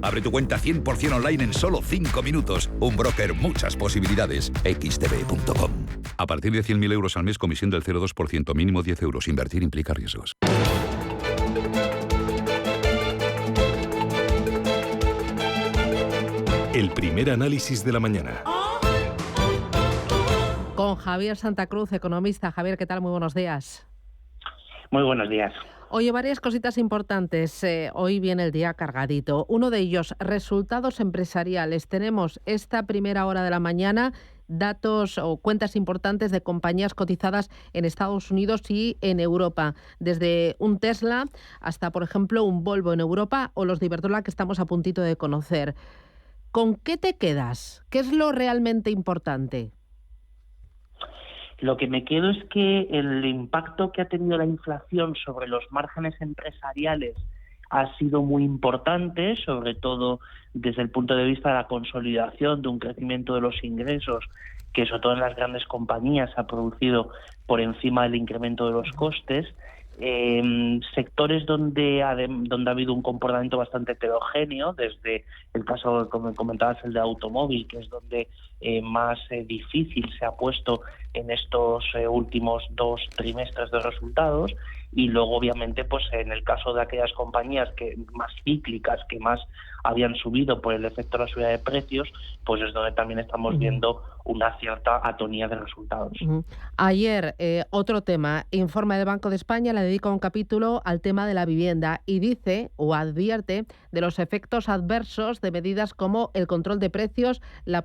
Abre tu cuenta 100% online en solo 5 minutos. Un broker, muchas posibilidades. XTB.com. A partir de 100.000 euros al mes, comisión del 0,2%, mínimo 10 euros. Invertir implica riesgos. El primer análisis de la mañana. Con Javier Santa Cruz, economista. Javier, ¿qué tal? Muy buenos días. Muy buenos días. Oye, varias cositas importantes. Hoy viene el día cargadito. Uno de ellos, resultados empresariales. Tenemos esta primera hora de la mañana datos o cuentas importantes de compañías cotizadas en Estados Unidos y en Europa. Desde un Tesla hasta, por ejemplo, un Volvo en Europa o los de Iberdrola que estamos a puntito de conocer. ¿Con qué te quedas? ¿Qué es lo realmente importante? Lo que me quedo es que el impacto que ha tenido la inflación sobre los márgenes empresariales ha sido muy importante, sobre todo desde el punto de vista de la consolidación de un crecimiento de los ingresos que sobre todo en las grandes compañías ha producido por encima del incremento de los costes. Sectores donde ha habido un comportamiento bastante heterogéneo, desde el caso, como comentabas, el de automóvil, que es donde más difícil se ha puesto en estos últimos 2 trimestres de resultados, y luego obviamente pues en el caso de aquellas compañías que más cíclicas, que más habían subido por el efecto de la subida de precios, pues es donde también estamos viendo una cierta atonía de resultados. Ayer, otro tema, informe del Banco de España, le dedica un capítulo al tema de la vivienda y dice o advierte de los efectos adversos de medidas como el control de precios, la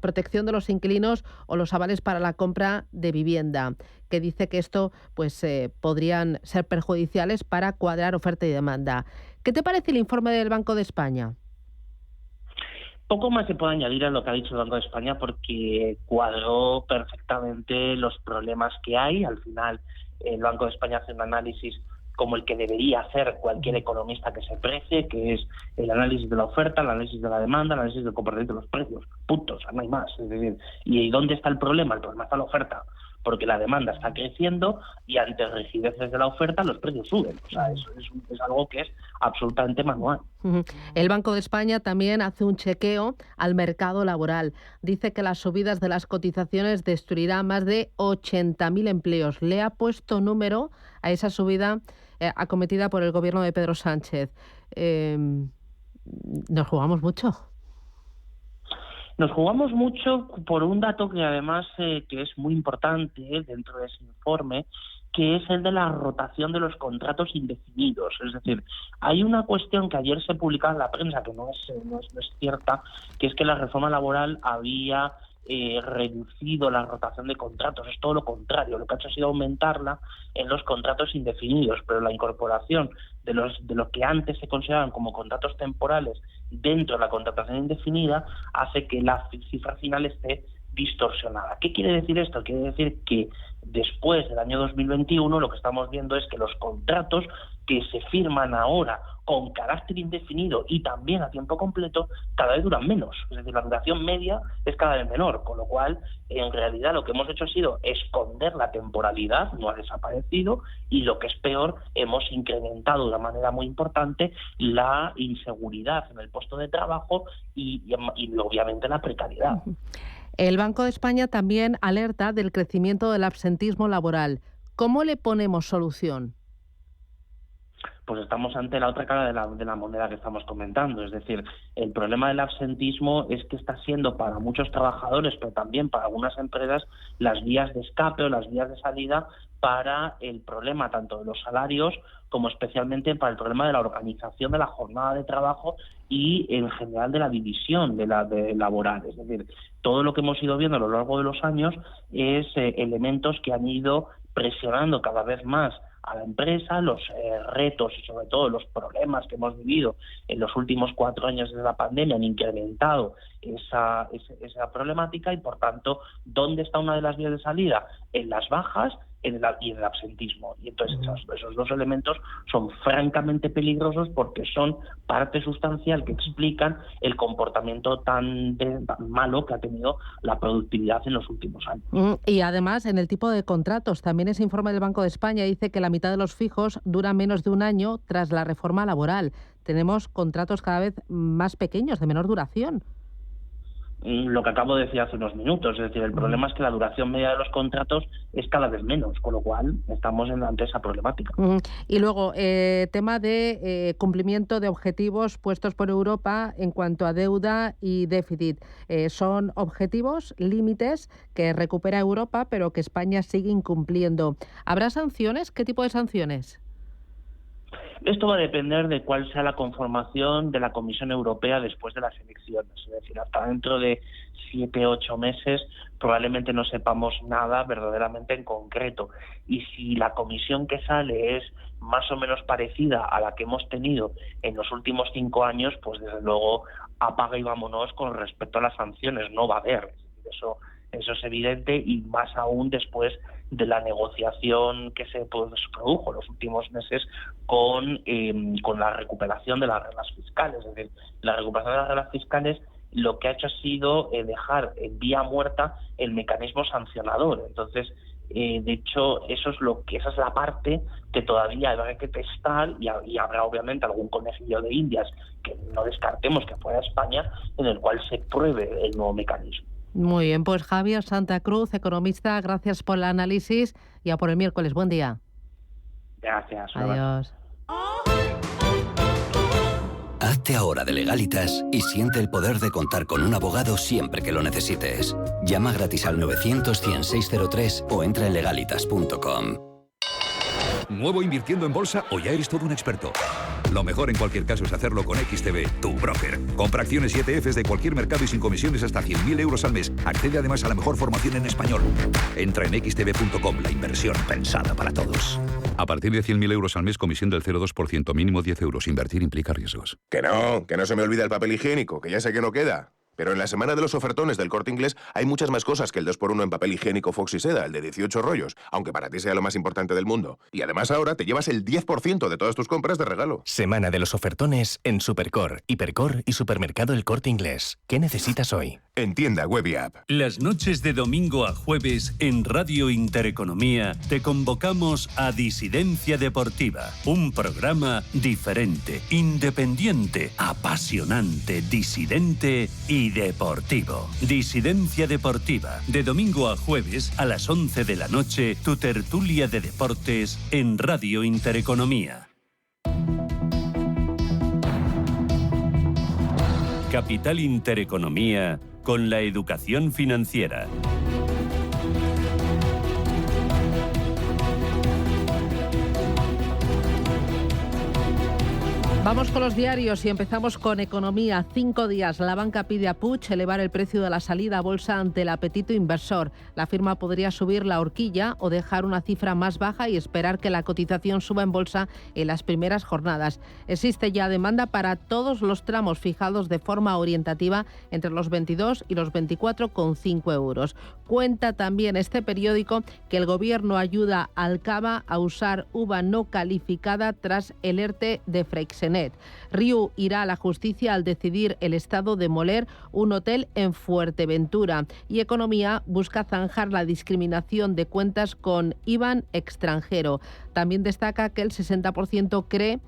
protección de los inquilinos o los avales para la compra de vivienda, que dice que esto pues podrían ser perjudiciales para cuadrar oferta y demanda. ¿Qué te parece el informe del Banco de España? Poco más se puede añadir a lo que ha dicho el Banco de España porque cuadró perfectamente los problemas que hay. Al final, el Banco de España hace un análisis como el que debería hacer cualquier economista que se precie, que es el análisis de la oferta, el análisis de la demanda, el análisis del comportamiento de los precios. Punto, o sea, no hay más. Es decir, ¿y dónde está el problema? El problema está en la oferta, porque la demanda está creciendo y ante rigideces de la oferta los precios suben. O sea, eso es algo que es absolutamente manual. El Banco de España también hace un chequeo al mercado laboral. Dice que las subidas de las cotizaciones destruirán más de 80.000 empleos. Le ha puesto número a esa subida acometida por el gobierno de Pedro Sánchez. ¿Nos jugamos mucho? Nos jugamos mucho por un dato que además que es muy importante dentro de ese informe, que es el de la rotación de los contratos indefinidos. Es decir, hay una cuestión que ayer se publicaba en la prensa, que no es cierta, que es que la reforma laboral había reducido la rotación de contratos. Es todo lo contrario, lo que ha hecho ha sido aumentarla en los contratos indefinidos, pero la incorporación de lo que antes se consideraban como contratos temporales dentro de la contratación indefinida hace que la cifra final esté distorsionada. ¿Qué quiere decir esto? Quiere decir que después del año 2021 lo que estamos viendo es que los contratos que se firman ahora con carácter indefinido y también a tiempo completo cada vez duran menos. Es decir, la duración media es cada vez menor, con lo cual en realidad lo que hemos hecho ha sido esconder la temporalidad, no ha desaparecido, y lo que es peor, hemos incrementado de una manera muy importante la inseguridad en el puesto de trabajo y obviamente la precariedad. El Banco de España también alerta del crecimiento del absentismo laboral. ¿Cómo le ponemos solución? Pues estamos ante la otra cara de la moneda que estamos comentando. Es decir, el problema del absentismo es que está siendo para muchos trabajadores, pero también para algunas empresas, las vías de escape o las vías de salida para el problema tanto de los salarios como especialmente para el problema de la organización de la jornada de trabajo y en general de la división de laboral. Es decir, todo lo que hemos ido viendo a lo largo de los años es elementos que han ido presionando cada vez más a la empresa. Los retos y sobre todo los problemas que hemos vivido en los últimos 4 años de la pandemia han incrementado esa problemática y por tanto, ¿dónde está una de las vías de salida? En las bajas y en el absentismo. Y entonces esos dos elementos son francamente peligrosos porque son parte sustancial que explican el comportamiento tan malo que ha tenido la productividad en los últimos años. Y además, en el tipo de contratos, también ese informe del Banco de España dice que la mitad de los fijos dura menos de un año tras la reforma laboral. Tenemos contratos cada vez más pequeños, de menor duración. Lo que acabo de decir hace unos minutos, es decir, el problema es que la duración media de los contratos es cada vez menos, con lo cual estamos ante esa problemática. Y luego, tema de cumplimiento de objetivos puestos por Europa en cuanto a deuda y déficit. Son objetivos, límites que recupera Europa, pero que España sigue incumpliendo. ¿Habrá sanciones? ¿Qué tipo de sanciones? Esto va a depender de cuál sea la conformación de la Comisión Europea después de las elecciones. Es decir, hasta dentro de 7-8 meses probablemente no sepamos nada verdaderamente en concreto. Y si la comisión que sale es más o menos parecida a la que hemos tenido en los últimos 5 años, pues desde luego apaga y vámonos con respecto a las sanciones. No va a haber. Eso es evidente y más aún después de la negociación que se produjo en los últimos meses con la recuperación de las reglas fiscales. Es decir, la recuperación de las reglas fiscales lo que ha hecho ha sido dejar en vía muerta el mecanismo sancionador. Entonces, de hecho, esa es la parte que todavía habrá que testar y habrá obviamente algún conejillo de indias que no descartemos que fuera España en el cual se pruebe el nuevo mecanismo. Muy bien, pues Javier Santa Cruz, economista, gracias por el análisis y a por el miércoles. Buen día. Gracias. Adiós. Hazte ahora de Legalitas y siente el poder de contar con un abogado siempre que lo necesites. Llama gratis al 900-100-603 o entra en legalitas.com. ¿Nuevo invirtiendo en bolsa o ya eres todo un experto? Lo mejor en cualquier caso es hacerlo con XTB, tu broker. Compra acciones y ETFs de cualquier mercado y sin comisiones hasta 100.000 euros al mes. Accede además a la mejor formación en español. Entra en xtb.com, la inversión pensada para todos. A partir de 100.000 euros al mes, comisión del 0,2%, mínimo 10 euros. Invertir implica riesgos. Que no se me olvida el papel higiénico, que ya sé que no queda. Pero en la semana de los ofertones del Corte Inglés hay muchas más cosas que el 2x1 en papel higiénico Fox y Seda, el de 18 rollos, aunque para ti sea lo más importante del mundo. Y además ahora te llevas el 10% de todas tus compras de regalo. Semana de los ofertones en Supercor, Hipercor y Supermercado El Corte Inglés. ¿Qué necesitas hoy? En tienda web y app. Las noches de domingo a jueves en Radio Intereconomía te convocamos a Disidencia Deportiva, un programa diferente, independiente, apasionante, disidente y deportivo. Disidencia Deportiva, de domingo a jueves a las 11 de la noche, tu tertulia de deportes en Radio Intereconomía. Capital Intereconomía con la educación financiera. Vamos con los diarios y empezamos con economía. 5 días. La banca pide a Puig elevar el precio de la salida a bolsa ante el apetito inversor. La firma podría subir la horquilla o dejar una cifra más baja y esperar que la cotización suba en bolsa en las primeras jornadas. Existe ya demanda para todos los tramos fijados de forma orientativa entre los 22 y los 24,5 euros. Cuenta también este periódico que el gobierno ayuda al Cava a usar uva no calificada tras el ERTE de Freixenet. Riu irá a la justicia al decidir el estado de demoler un hotel en Fuerteventura. Y Economía busca zanjar la discriminación de cuentas con IBAN extranjero. También destaca que el 60% cree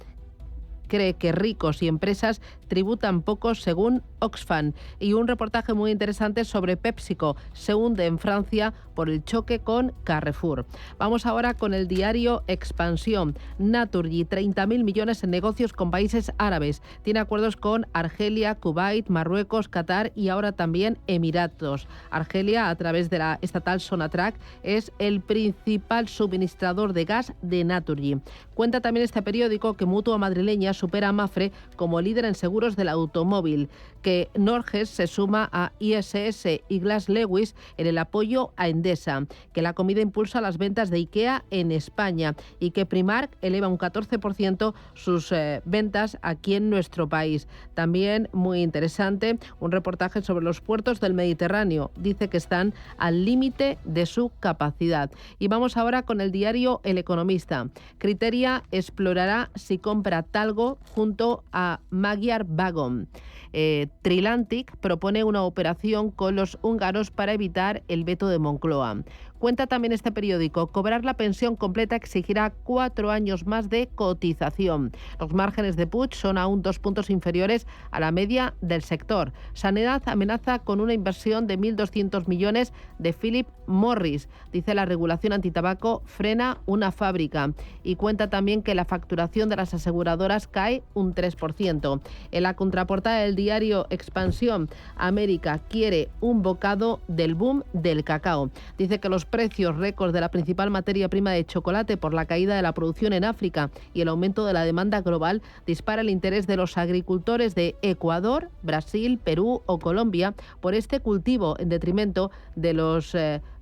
que ricos y empresas tributan poco según Oxfam. Y un reportaje muy interesante sobre PepsiCo. Se hunde en Francia por el choque con Carrefour. Vamos ahora con el diario Expansión. Naturgy, 30.000 millones en negocios con países árabes. Tiene acuerdos con Argelia, Kuwait, Marruecos, Qatar y ahora también Emiratos. Argelia, a través de la estatal Sonatrach, es el principal suministrador de gas de Naturgy. Cuenta también este periódico que Mutua Madrileña supera a Mafre como líder en seguros del automóvil, que Norges se suma a ISS y Glass Lewis en el apoyo a Endesa, que la comida impulsa las ventas de IKEA en España y que Primark eleva un 14% sus ventas aquí en nuestro país. También muy interesante un reportaje sobre los puertos del Mediterráneo. Dice que están al límite de su capacidad. Y vamos ahora con el diario El Economista. Criteria explorará si compra Talgo junto a Magyar Wagon. Trilantic propone una operación con los húngaros para evitar el veto de Moncloa. Cuenta también este periódico, cobrar la pensión completa exigirá 4 años más de cotización. Los márgenes de Puig son aún 2 puntos inferiores a la media del sector. Sanidad amenaza con una inversión de 1.200 millones de Philip Morris. Dice la regulación antitabaco frena una fábrica. Y cuenta también que la facturación de las aseguradoras cae un 3%. En la contraportada del diario Expansión, América quiere un bocado del boom del cacao. Dice que los precios récord de la principal materia prima de chocolate por la caída de la producción en África y el aumento de la demanda global dispara el interés de los agricultores de Ecuador, Brasil, Perú o Colombia por este cultivo en detrimento de los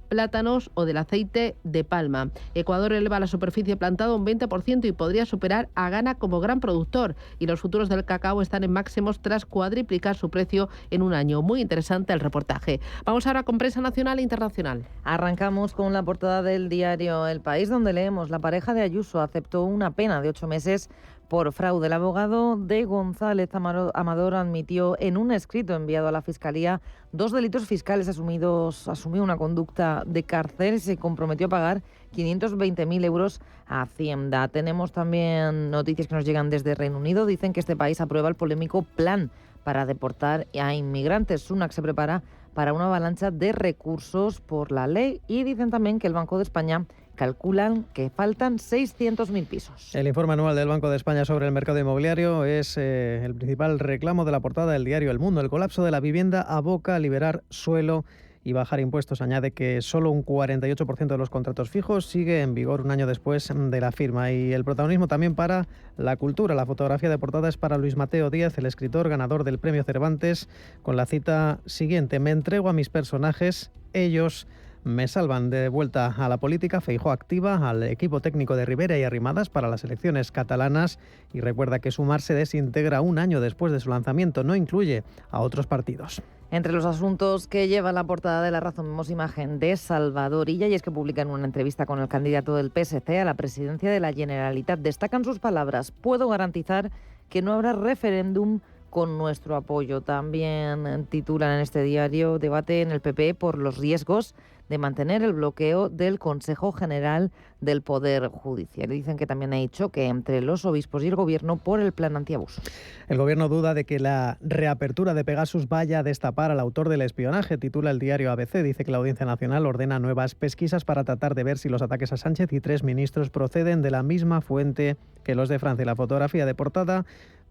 plátanos o del aceite de palma. Ecuador eleva la superficie plantada un 20% y podría superar a Ghana como gran productor. Y los futuros del cacao están en máximos tras cuadriplicar su precio en un año. Muy interesante el reportaje. Vamos ahora con prensa nacional e internacional. Arrancamos con la portada del diario El País, donde leemos: la pareja de Ayuso aceptó una pena de 8 meses por fraude. El abogado de González Amador admitió en un escrito enviado a la Fiscalía 2 delitos fiscales asumió una conducta de cárcel y se comprometió a pagar 520.000 euros a Hacienda. Tenemos también noticias que nos llegan desde Reino Unido. Dicen que este país aprueba el polémico plan para deportar a inmigrantes. Sunak se prepara para una avalancha de recursos por la ley y dicen también que el Banco de España calculan que faltan 600.000 pisos. El informe anual del Banco de España sobre el mercado inmobiliario es el principal reclamo de la portada del diario El Mundo. El colapso de la vivienda aboca a liberar suelo y bajar impuestos. Añade que solo un 48% de los contratos fijos sigue en vigor un año después de la firma. Y el protagonismo también para la cultura. La fotografía de portada es para Luis Mateo Díaz, el escritor ganador del Premio Cervantes, con la cita siguiente: me entrego a mis personajes, ellos me salvan. De vuelta a la política, Feijóo activa al equipo técnico de Rivera y Arrimadas para las elecciones catalanas y recuerda que Sumar se desintegra un año después de su lanzamiento, no incluye a otros partidos. Entre los asuntos que lleva la portada de La Razón vemos imagen de Salvador Illa, y es que publica en una entrevista con el candidato del PSC a la presidencia de la Generalitat. Destacan sus palabras: puedo garantizar que no habrá referéndum con nuestro apoyo. También titulan en este diario: debate en el PP por los riesgos de mantener el bloqueo del Consejo General del Poder Judicial. Dicen que también hay choque entre los obispos y el Gobierno por el plan antiabusos. El Gobierno duda de que la reapertura de Pegasus vaya a destapar al autor del espionaje, titula el diario ABC. Dice que la Audiencia Nacional ordena nuevas pesquisas para tratar de ver si los ataques a Sánchez y 3 ministros proceden de la misma fuente que los de Francia. La fotografía de portada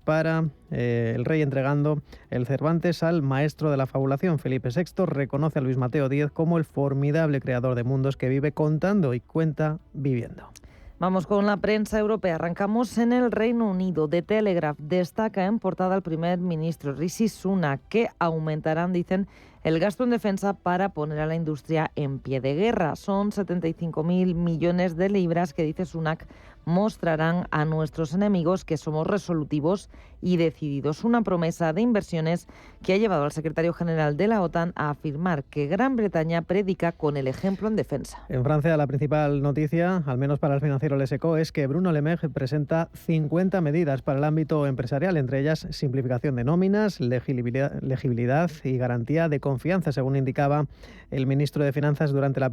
para el rey entregando el Cervantes al maestro de la fabulación. Felipe VI reconoce a Luis Mateo Díez como el formidable creador de mundos que vive contando y cuenta viviendo. Vamos con la prensa europea. Arrancamos en el Reino Unido. The Telegraph destaca en portada al primer ministro Rishi Sunak que aumentarán, dicen, el gasto en defensa para poner a la industria en pie de guerra. Son 75.000 millones de libras que, dice Sunak, mostrarán a nuestros enemigos que somos resolutivos y decididos. Una promesa de inversiones que ha llevado al secretario general de la OTAN a afirmar que Gran Bretaña predica con el ejemplo en defensa. En Francia, la principal noticia, al menos para el financiero Les Echos, es que Bruno Le Maire presenta 50 medidas para el ámbito empresarial, entre ellas simplificación de nóminas, legibilidad y garantía de confianza, según indicaba el ministro de Finanzas durante la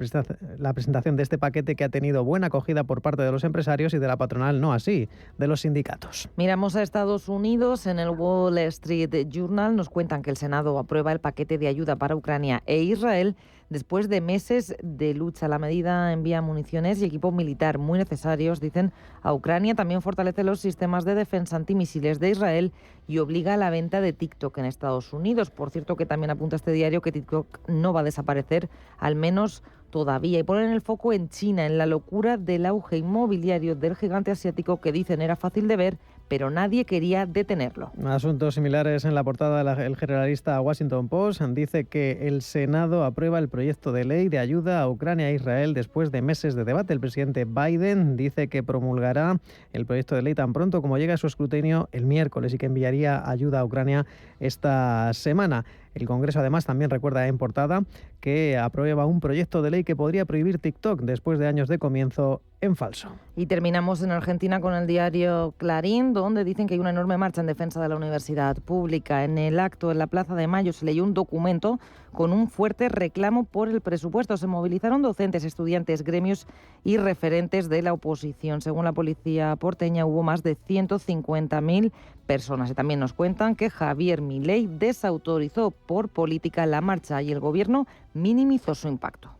presentación de este paquete, que ha tenido buena acogida por parte de los empresarios y de la patronal, no así de los sindicatos. Miramos a Estados Unidos. En el Wall Street Journal nos cuentan que el Senado aprueba el paquete de ayuda para Ucrania e Israel después de meses de lucha. La medida envía municiones y equipo militar muy necesarios, dicen, a Ucrania. También fortalece los sistemas de defensa antimisiles de Israel y obliga a la venta de TikTok en Estados Unidos. Por cierto, que también apunta este diario que TikTok no va a desaparecer, al menos todavía, y ponen el foco en China, en la locura del auge inmobiliario del gigante asiático que, dicen, era fácil de ver, pero nadie quería detenerlo. Asuntos similares en la portada del generalista Washington Post. Dice que el Senado aprueba el proyecto de ley de ayuda a Ucrania e Israel después de meses de debate. El presidente Biden dice que promulgará el proyecto de ley tan pronto como llegue a su escrutinio el miércoles y que enviaría ayuda a Ucrania esta semana. El Congreso, además, también recuerda en portada que aprueba un proyecto de ley que podría prohibir TikTok después de años de comienzo en falso. Y terminamos en Argentina con el diario Clarín, donde dicen que hay una enorme marcha en defensa de la universidad pública. En el acto en la Plaza de Mayo se leyó un documento con un fuerte reclamo por el presupuesto. Se movilizaron docentes, estudiantes, gremios y referentes de la oposición. Según la policía porteña, hubo más de 150.000 personas. Y también nos cuentan que Javier Milei desautorizó por política la marcha y el gobierno minimizó su impacto.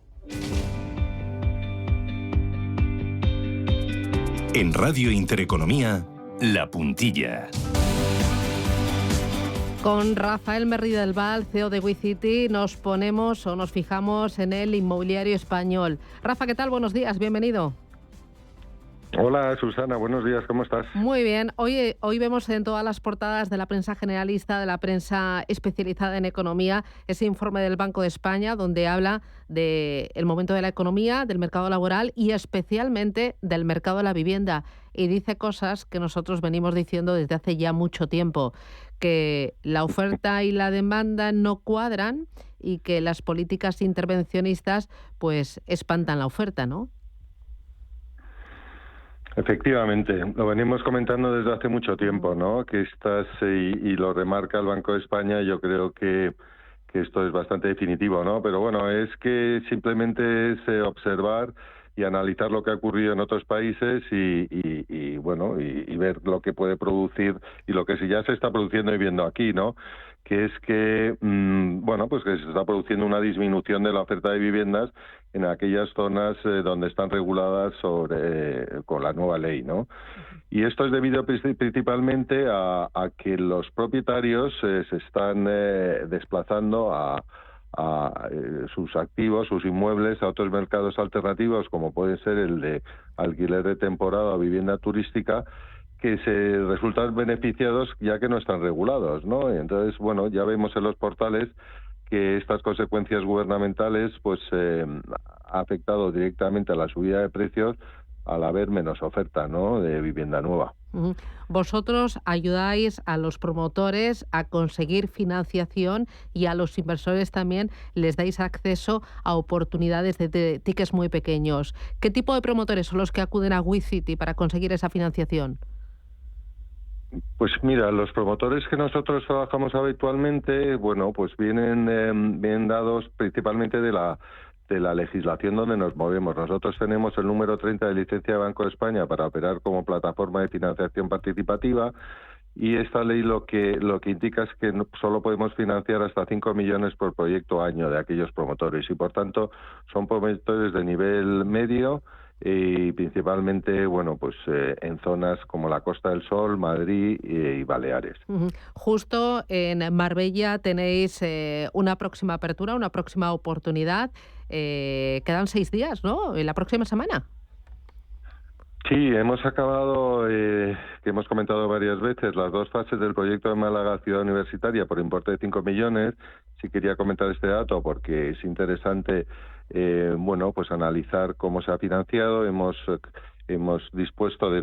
En Radio Intereconomía, La Puntilla. Con Rafael Merri del Val, CEO de WeCity, nos fijamos en el inmobiliario español. Rafa, ¿qué tal? Buenos días, bienvenido. Hola Susana, buenos días, ¿cómo estás? Muy bien. Hoy vemos en todas las portadas de la prensa generalista, de la prensa especializada en economía, ese informe del Banco de España donde habla del momento de la economía, del mercado laboral y especialmente del mercado de la vivienda. Y dice cosas que nosotros venimos diciendo desde hace ya mucho tiempo, que la oferta y la demanda no cuadran y que las políticas intervencionistas pues espantan la oferta, ¿no? Efectivamente, lo venimos comentando desde hace mucho tiempo, ¿no? Que y lo remarca el Banco de España, yo creo que esto es bastante definitivo, ¿no? Pero bueno, es que simplemente es observar y analizar lo que ha ocurrido en otros países y ver lo que puede producir y lo que ya se está produciendo y viendo aquí, ¿no? Que es que, que se está produciendo una disminución de la oferta de viviendas en aquellas zonas donde están reguladas con la nueva ley, ¿no? Y esto es debido principalmente a que los propietarios se están desplazando a sus activos, sus inmuebles, a otros mercados alternativos, como puede ser el de alquiler de temporada o vivienda turística, que se resultan beneficiados ya que no están regulados, ¿no? Y entonces, bueno, ya vemos en los portales que estas consecuencias gubernamentales pues ha afectado directamente a la subida de precios al haber menos oferta, ¿no?, de vivienda nueva. Vosotros ayudáis a los promotores a conseguir financiación y a los inversores también les dais acceso a oportunidades de tickets muy pequeños. ¿Qué tipo de promotores son los que acuden a WeCity para conseguir esa financiación? Pues mira, los promotores que nosotros trabajamos habitualmente, bueno, pues vienen dados principalmente de la legislación donde nos movemos. Nosotros tenemos el número 30 de licencia de Banco de España para operar como plataforma de financiación participativa y esta ley lo que indica es que solo podemos financiar hasta 5 millones por proyecto año de aquellos promotores y por tanto son promotores de nivel medio y principalmente, bueno, pues en zonas como la Costa del Sol, Madrid y Baleares. Justo en Marbella tenéis una próxima apertura, una próxima oportunidad. Quedan 6 días, ¿no? La próxima semana. Sí, hemos acabado, que hemos comentado varias veces, las 2 fases del proyecto de Málaga Ciudad Universitaria por importe de 5 millones. Sí quería comentar este dato porque es interesante, bueno, pues analizar cómo se ha financiado. Hemos dispuesto de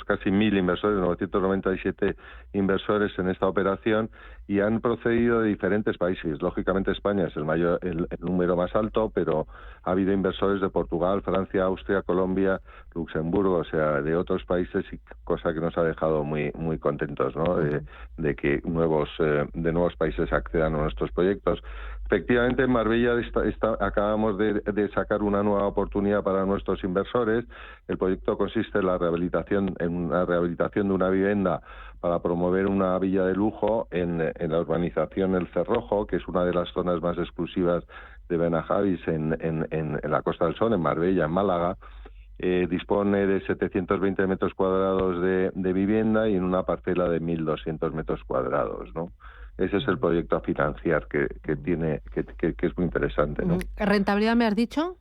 casi 1.000 inversores, 997 inversores en esta operación y han procedido de diferentes países. Lógicamente España es el número más alto, pero ha habido inversores de Portugal, Francia, Austria, Colombia, Luxemburgo, o sea, de otros países, y cosa que nos ha dejado muy muy contentos, ¿no? De que nuevos países accedan a nuestros proyectos. Efectivamente, en Marbella acabamos de sacar una nueva oportunidad para nuestros inversores. El proyecto consiste en una rehabilitación de una vivienda para promover una villa de lujo en la urbanización El Cerrojo, que es una de las zonas más exclusivas de Benajavis en la Costa del Sol, en Marbella, en Málaga. Dispone de 720 metros cuadrados de vivienda y en una parcela de 1.200 metros cuadrados, ¿no? Ese es el proyecto a financiar que es muy interesante, ¿no? ¿Rentabilidad me has dicho?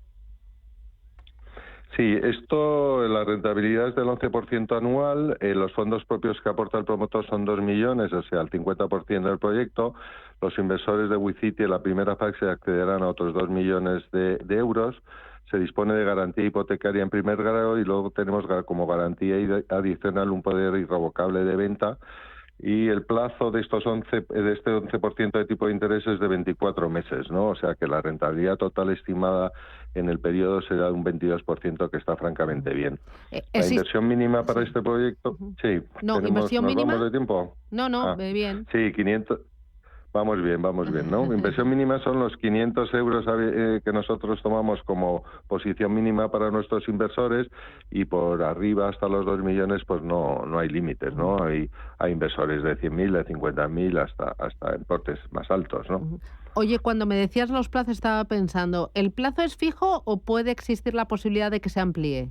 Sí, la rentabilidad es del 11% anual. Los fondos propios que aporta el promotor son 2 millones, o sea, el 50% del proyecto. Los inversores de WeCity en la primera fase accederán a otros 2 millones de euros. Se dispone de garantía hipotecaria en primer grado y luego tenemos como garantía adicional un poder irrevocable de venta. Y el plazo de este 11% de tipo de interés es de 24 meses, ¿no? O sea que la rentabilidad total estimada en el periodo será de un 22%, que está francamente bien. La inversión mínima para este proyecto, sí. No, ¿inversión mínima? ¿Vamos de tiempo? No, bien. Sí, 500... Vamos bien, ¿no? Inversión mínima son los 500 euros que nosotros tomamos como posición mínima para nuestros inversores y por arriba hasta los 2 millones pues no hay límites, ¿no? Hay inversores de 100.000, de 50.000 hasta importes más altos, ¿no? Oye, cuando me decías los plazos estaba pensando, ¿el plazo es fijo o puede existir la posibilidad de que se amplíe?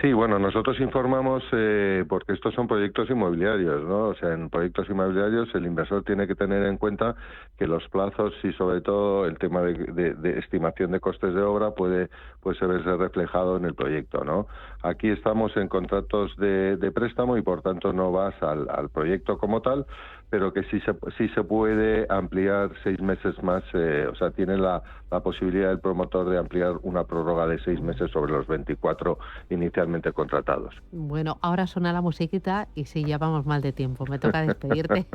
Sí, bueno, nosotros informamos porque estos son proyectos inmobiliarios, ¿no? O sea, en proyectos inmobiliarios el inversor tiene que tener en cuenta que los plazos y sobre todo el tema de estimación de costes de obra puede verse reflejado en el proyecto, ¿no? Aquí estamos en contratos de préstamo y por tanto no vas al proyecto como tal, pero que sí se puede ampliar 6 meses más, o sea, tiene la posibilidad del promotor de ampliar una prórroga de 6 meses sobre los 24 inicialmente contratados. Bueno, ahora suena la musiquita y sí, ya vamos mal de tiempo, me toca despedirte.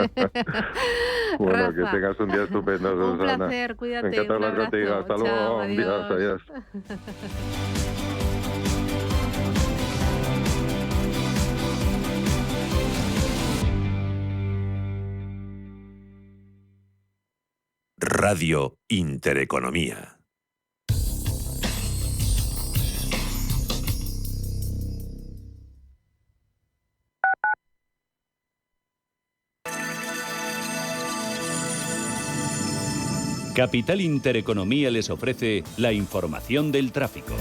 Bueno, Rafa, que tengas un día estupendo, Susana. Un placer, cuídate. Me encanta hablar contigo. Hasta luego. Adiós. Radio Intereconomía. Capital Intereconomía les ofrece la información del tráfico.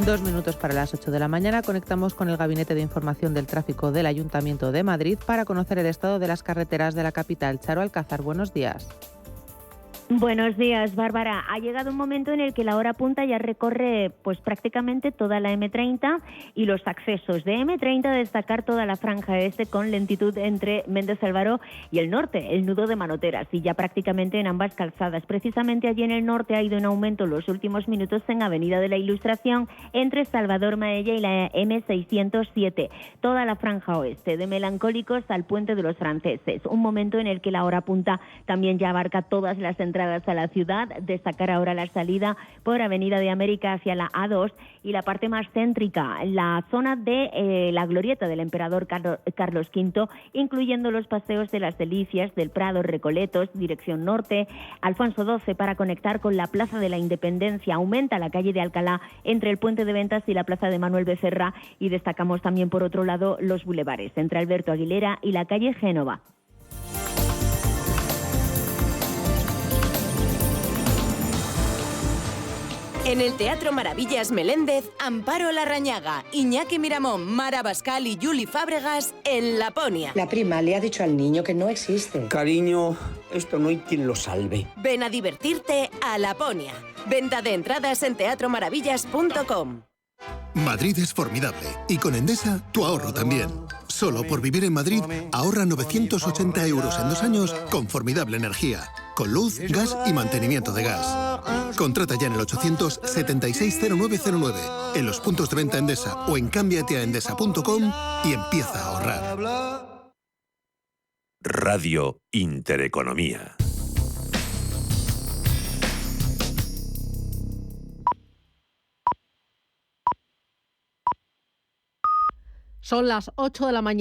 2 minutos para las 8 de la mañana. Conectamos con el Gabinete de Información del Tráfico del Ayuntamiento de Madrid para conocer el estado de las carreteras de la capital. Charo Alcázar, buenos días. Buenos días, Bárbara. Ha llegado un momento en el que la hora punta ya recorre pues prácticamente toda la M30 y los accesos de M30 a destacar toda la franja este con lentitud entre Méndez Álvaro y el norte, el nudo de Manoteras, y ya prácticamente en ambas calzadas. Precisamente allí en el norte ha ido en aumento los últimos minutos en Avenida de la Ilustración entre Salvador Maella y la M607. Toda la franja oeste, de Melancólicos al Puente de los Franceses. Un momento en el que la hora punta también ya abarca todas las entradas a la ciudad. Destacar ahora la salida por Avenida de América hacia la A2 y la parte más céntrica, la zona de la glorieta del Emperador Carlos V, incluyendo los paseos de las Delicias, del Prado, Recoletos, dirección norte, Alfonso XII para conectar con la Plaza de la Independencia. Aumenta la calle de Alcalá entre el Puente de Ventas y la Plaza de Manuel Becerra, y destacamos también por otro lado los bulevares entre Alberto Aguilera y la calle Génova. En el Teatro Maravillas Meléndez, Amparo Larrañaga, Iñaki Miramón, Mara Bascal y Juli Fábregas en Laponia. La prima le ha dicho al niño que no existe. Cariño, esto no hay quien lo salve. Ven a divertirte a Laponia. Venta de entradas en teatromaravillas.com. Madrid es formidable y con Endesa tu ahorro también. Solo por vivir en Madrid ahorra 980 euros en 2 años con formidable energía, con luz, gas y mantenimiento de gas. Contrata ya en el 800-760909, en los puntos de venta Endesa o en cambiateaendesa.com y empieza a ahorrar. Radio Intereconomía. Son las 8 de la mañana.